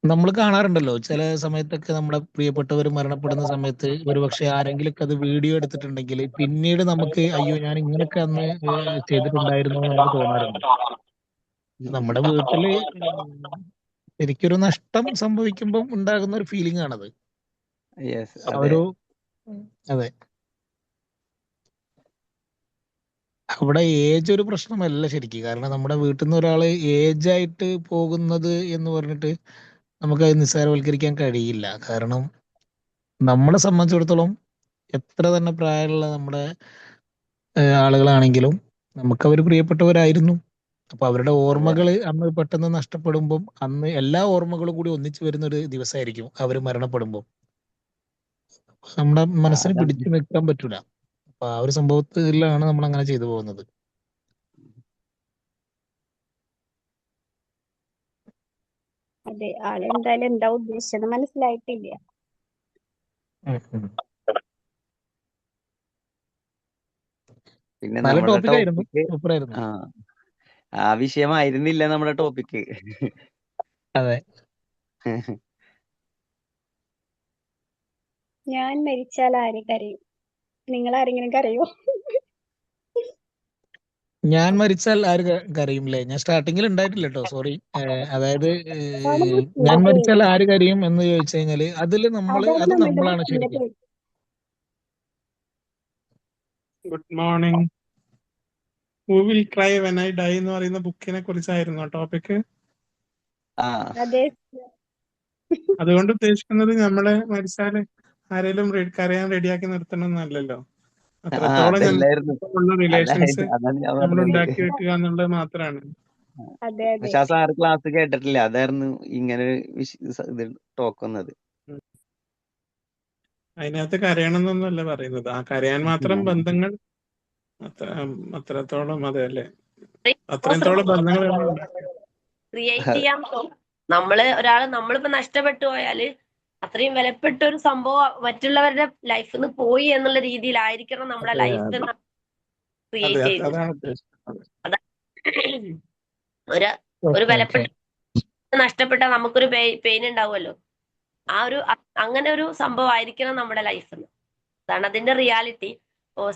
[SPEAKER 6] നമ്മൾ കാണാറുണ്ടല്ലോ ചില സമയത്തൊക്കെ നമ്മുടെ പ്രിയപ്പെട്ടവർ മരണപ്പെടുന്ന സമയത്ത് ഒരുപക്ഷെ ആരെങ്കിലും അത് വീഡിയോ എടുത്തിട്ടുണ്ടെങ്കിൽ പിന്നീട് നമുക്ക് അയ്യോ ഞാൻ ഇങ്ങനെയൊക്കെ അന്ന് ചെയ്തിട്ടുണ്ടായിരുന്നു എന്ന് നമുക്ക് തോന്നാറുണ്ട്. നമ്മുടെ വീട്ടില് ശരിക്കൊരു നഷ്ടം സംഭവിക്കുമ്പോൾ ഉണ്ടാകുന്ന ഒരു ഫീലിംഗ് ആണത്. അതെ. അവിടെ ഏജ് ഒരു പ്രശ്നമല്ല ശരിക്കും. കാരണം നമ്മുടെ വീട്ടിൽ നിന്ന് ഒരാള് ഏജ് ആയിട്ട് പോകുന്നത് എന്ന് പറഞ്ഞിട്ട് നമുക്ക് അത് നിസ്സാരവൽക്കരിക്കാൻ കഴിയില്ല. കാരണം നമ്മളെ സംബന്ധിച്ചിടത്തോളം എത്ര തന്നെ പ്രായമുള്ള നമ്മുടെ ആളുകളാണെങ്കിലും നമുക്ക് അവർ പ്രിയപ്പെട്ടവരായിരുന്നു. അപ്പൊ അവരുടെ ഓർമ്മകൾ അന്ന് പെട്ടെന്ന് നഷ്ടപ്പെടുമ്പം അന്ന് എല്ലാ ഓർമ്മകളും കൂടി ഒന്നിച്ചു വരുന്ന ഒരു ദിവസമായിരിക്കും അവർ മരണപ്പെടുമ്പോൾ. നമ്മുടെ മനസ്സിന് പിടിച്ചു നിൽക്കാൻ പറ്റൂല. അപ്പൊ ആ ഒരു സംഭവത്തിലാണ് നമ്മൾ അങ്ങനെ ചെയ്തു പോകുന്നത്.
[SPEAKER 3] അതെ, ആളെന്തായാലും എന്താ ഉദ്ദേശിച്ചത് മനസ്സിലായിട്ടില്ല.
[SPEAKER 2] പിന്നെ
[SPEAKER 6] നല്ല
[SPEAKER 2] നമ്മുടെ
[SPEAKER 6] ടോപ്പിക് ആയിരുന്നു,
[SPEAKER 2] ടോപ്പിക്ക്
[SPEAKER 6] സൂപ്പർ ആയിരുന്നു.
[SPEAKER 2] ആ ആ വിഷയമായിരുന്നില്ല നമ്മുടെ ടോപ്പിക്ക്.
[SPEAKER 6] അതെ.
[SPEAKER 3] ഞാൻ മരിച്ചാൽ ആര് കരയും? നിങ്ങൾ ആരെങ്കിലും കരയോ?
[SPEAKER 6] ഞാൻ മരിച്ചാൽ ആര് കരയും അല്ലേ? ഞാൻ സ്റ്റാർട്ടിങ്ങിൽ ഉണ്ടായിട്ടില്ല കേട്ടോ, സോറി. അതായത്
[SPEAKER 3] അതാണ്
[SPEAKER 6] ഞാൻ
[SPEAKER 3] ബുക്കിന്റെ
[SPEAKER 6] മരിച്ചാൽ
[SPEAKER 3] പേര്.
[SPEAKER 6] ആര് കരയും എന്ന് ചോദിച്ചു കഴിഞ്ഞാല് അത്
[SPEAKER 3] അതാണ്
[SPEAKER 6] നമ്മളാണ്
[SPEAKER 3] നമ്മുടെ ബുക്കിന്റെ
[SPEAKER 6] ശരിക്കും.
[SPEAKER 3] പേര്.
[SPEAKER 7] Good morning. Who will cry when I die എന്ന് പറയുന്ന ബുക്കിനെ കുറിച്ചായിരുന്നു ടോപ്പിക്.
[SPEAKER 2] ആ
[SPEAKER 3] അതെ.
[SPEAKER 7] അതുകൊണ്ട് ഉദ്ദേശിക്കുന്നത് നമ്മള് മരിച്ചാല് ആരെങ്കിലും കരയാൻ റെഡിയാക്കി നിർത്തണം എന്നല്ലല്ലോ. അത്രത്തോളം
[SPEAKER 2] അതല്ലായിരുന്നു.
[SPEAKER 7] ഉള്ള റിലേഷൻസ്
[SPEAKER 2] അതാണ് ഞാൻ
[SPEAKER 7] നമ്മൾ
[SPEAKER 2] പറഞ്ഞത്.
[SPEAKER 7] ഉണ്ടാക്കി വെക്കുക എന്നുള്ളത് മാത്രമാണ്.
[SPEAKER 3] അതെ അതെ
[SPEAKER 2] പക്ഷെ ആ സാറ് ക്ലാസ് കേട്ടിട്ടില്ല, അതായിരുന്നു ഇങ്ങനെ ഇത് ടോക്ക് വന്നത്.
[SPEAKER 7] അതിനകത്ത് കരയണം എന്നൊന്നുമല്ല പറയുന്നത്. ആ കരയാൻ മാത്രം ബന്ധങ്ങൾ അത്രത്തോളം അതെ അല്ലേ, അത്രത്തോളം ബന്ധങ്ങൾ നമ്മൾ ഉണ്ടാക്കി.
[SPEAKER 1] ക്രിയേറ്റ് ചെയ്യാൻ നമ്മളിപ്പോ നഷ്ടപ്പെട്ടു പോയാല് അത്രയും വിലപ്പെട്ട ഒരു സംഭവം മറ്റുള്ളവരുടെ ലൈഫിൽ നിന്ന് പോയി എന്നുള്ള രീതിയിലായിരിക്കണം നമ്മുടെ
[SPEAKER 7] അതെ
[SPEAKER 1] ലൈഫ്
[SPEAKER 7] അതെ
[SPEAKER 1] ക്രിയേറ്റ്
[SPEAKER 7] അതെ
[SPEAKER 1] ചെയ്യുന്നത്.
[SPEAKER 7] അതാണ് ഉദ്ദേശിക്കുന്നത്.
[SPEAKER 1] ഒരു
[SPEAKER 6] ഓക്കെ
[SPEAKER 1] വിലപ്പെട്ട നഷ്ടപ്പെട്ടാൽ നമുക്കൊരു പെയിൻ ഉണ്ടാവുമല്ലോ. അങ്ങനെ ഒരു സംഭവം ആയിരിക്കണം നമ്മുടെ ലൈഫിൽ. അതാണ് അതിന്റെ റിയാലിറ്റി.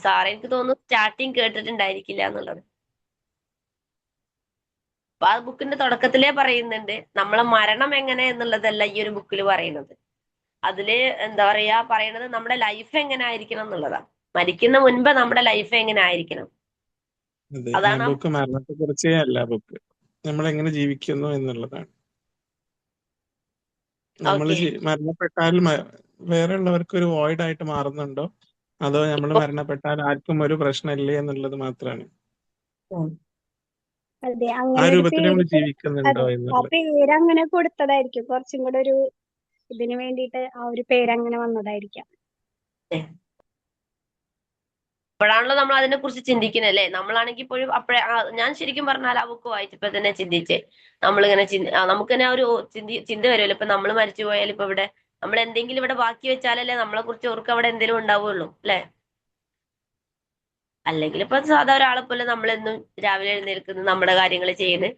[SPEAKER 1] സാറേ എനിക്ക് തോന്നുന്നു സ്റ്റാർട്ടിങ് കേട്ടിട്ടുണ്ടായിരിക്കില്ല എന്നുള്ളത്. അപ്പൊ ആ ബുക്കിന്റെ തുടക്കത്തിലേ പറയുന്നുണ്ട് നമ്മളെ മരണം എങ്ങനെ എന്നുള്ളതല്ല ഈ ഒരു ബുക്കിൽ പറയുന്നത്. അതില് എന്താ പറയാ പറയണത് നമ്മുടെ ലൈഫ് എങ്ങനെ ആയിരിക്കണം എന്നുള്ളതാണ്. മരിക്കുന്ന മുൻപ് നമ്മുടെ ലൈഫ് എങ്ങനെ ആയിരിക്കണം.
[SPEAKER 7] അതെ, ആ
[SPEAKER 1] അതാണ്
[SPEAKER 7] ബുക്ക് മരണത്തെ കുറിച്ചേ അല്ല, ബുക്ക് നമ്മൾ എങ്ങനെ ജീവിക്കുന്നു എന്നുള്ളതാണ്. നമ്മൾ മരണപ്പെട്ടാൽ വേറെ ഉള്ളവർക്ക് ഒരു വോയിഡ് ആയിട്ട് മാറുന്നുണ്ടോ, അതോ നമ്മൾ മരണപ്പെട്ടാൽ ആർക്കും ഒരു പ്രശ്നമില്ലേ എന്നുള്ളത് മാത്രമാണ്.
[SPEAKER 3] അതെ,
[SPEAKER 7] ആ
[SPEAKER 3] അങ്ങനെ ഒരു
[SPEAKER 7] രൂപത്തിൽ നമ്മൾ
[SPEAKER 3] പേര്.
[SPEAKER 7] ജീവിക്കുന്നുണ്ടോ
[SPEAKER 3] അതെ, ആ
[SPEAKER 7] എന്നുള്ളത്.
[SPEAKER 3] പേര് അങ്ങനെ കൊടുത്തതായിരിക്കും, കുറച്ചും കൂടെ ഒരു ഇതിന് വേണ്ടിയിട്ട് ആ ഒരു പേര് അങ്ങനെ വന്നതായിരിക്കാം.
[SPEAKER 1] ഇപ്പോഴാണല്ലോ നമ്മൾ അതിനെ കുറിച്ച് ചിന്തിക്കുന്നല്ലേ. നമ്മളാണെങ്കിൽ ഇപ്പോഴും ഞാൻ ശരിക്കും പറഞ്ഞാൽ ആ ബുക്ക് വായിച്ചപ്പോ തന്നെ ചിന്തിച്ചേ. നമ്മളിങ്ങനെ നമുക്ക് തന്നെ ഒരു ചിന്ത വരുമല്ലോ. ഇപ്പൊ നമ്മൾ മരിച്ചു പോയാൽ ഇപ്പൊ ഇവിടെ നമ്മൾ എന്തെങ്കിലും ഇവിടെ ബാക്കി വെച്ചാലല്ലേ നമ്മളെ കുറിച്ച് ഓർക്ക് അവിടെ എന്തെങ്കിലും ഉണ്ടാവുള്ളൂ അല്ലെ. അല്ലെങ്കിൽ ഇപ്പൊ സാധാ ഒരാളെ പോലെ നമ്മളെന്നും രാവിലെ എഴുന്നേൽക്കുന്നു, നമ്മുടെ കാര്യങ്ങൾ ചെയ്യുന്നു,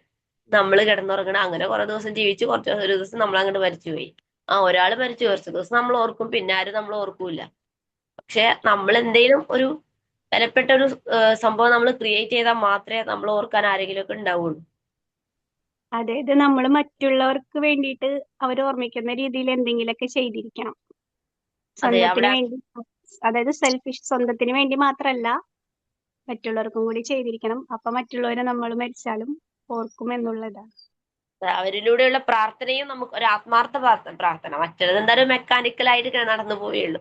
[SPEAKER 1] നമ്മൾ കിടന്നുറങ്ങണം, അങ്ങനെ കുറെ ദിവസം ജീവിച്ച് ഒരു ദിവസം നമ്മൾ അങ്ങോട്ട് മരിച്ചുപോയി. ഒരാൾ മരിച്ചു, കുറച്ച് ദിവസം നമ്മൾ ഓർക്കും, പിന്നെ ആരും നമ്മൾ ഓർക്കൂല. പക്ഷെ നമ്മൾ എന്തെങ്കിലും ഒരു വിലപ്പെട്ട ഒരു സംഭവം നമ്മൾ ക്രിയേറ്റ് ചെയ്താൽ മാത്രമേ നമ്മൾ ഓർക്കാൻ ആരെങ്കിലും ഒക്കെ ഉണ്ടാവുള്ളൂ.
[SPEAKER 3] അതായത് നമ്മൾ മറ്റുള്ളവർക്ക് വേണ്ടിയിട്ട് അവർ ഓർമ്മിക്കുന്ന രീതിയിൽ എന്തെങ്കിലുമൊക്കെ ചെയ്തിരിക്കണം. സ്വന്തത്തിന് വേണ്ടി, അതായത് സെൽഫിഷ്, സ്വന്തത്തിന് വേണ്ടി മാത്രമല്ല മറ്റുള്ളവർക്കും കൂടി ചെയ്തിരിക്കണം. അപ്പൊ മറ്റുള്ളവരെ നമ്മൾ മരിച്ചാലും ഓർക്കും എന്നുള്ളതാണ്.
[SPEAKER 1] അവരിലൂടെയുള്ള പ്രാർത്ഥനയും നമുക്ക് ഒരു ആത്മാർത്ഥ പ്രാർത്ഥന. മറ്റേത് എന്തായാലും മെക്കാനിക്കലായിട്ട് നടന്നു പോവുള്ളൂ.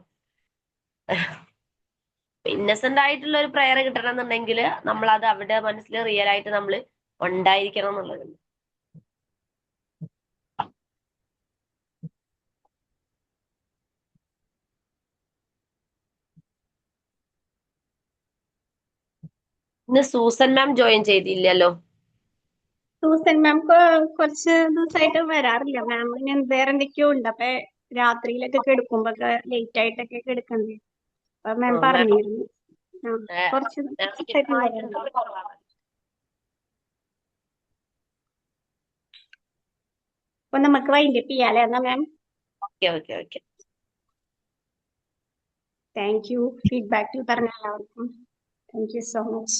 [SPEAKER 1] ഇന്നസെന്റ് ആയിട്ടുള്ള ഒരു പ്രയർ കിട്ടണം എന്നുണ്ടെങ്കിൽ നമ്മൾ അത് അവിടെ മനസ്സിൽ റിയൽ ആയിട്ട് നമ്മൾ ഉണ്ടായിരിക്കണം എന്നുള്ളത്. ഇന്ന് സൂസൻ മാം ജോയിൻ ചെയ്തില്ലല്ലോ.
[SPEAKER 3] സൂസൻ മാം കുറച്ച് ദിവസമായിട്ട് വരാറില്ല. മാമിന് വേറെ എന്തൊക്കെയോ ഉണ്ട്. അപ്പൊ രാത്രിയിലൊക്കെ കിടക്കുമ്പോ ലേറ്റ് ആയിട്ടൊക്കെ കിടക്കണ്ടേ. അപ്പൊ മാം പറഞ്ഞിരുന്നു കുറച്ച് ദിവസമായിട്ട് വരാറില്ല. അപ്പൊ നമുക്ക് വൈൻഡപ്പ് ചെയ്യാല്ലേ എന്നാ മാം?
[SPEAKER 1] ഓക്കെ.
[SPEAKER 3] Thank you. ഫീഡ്ബാക്ക് പറഞ്ഞ എല്ലാവർക്കും താങ്ക് യു സോ മച്ച്.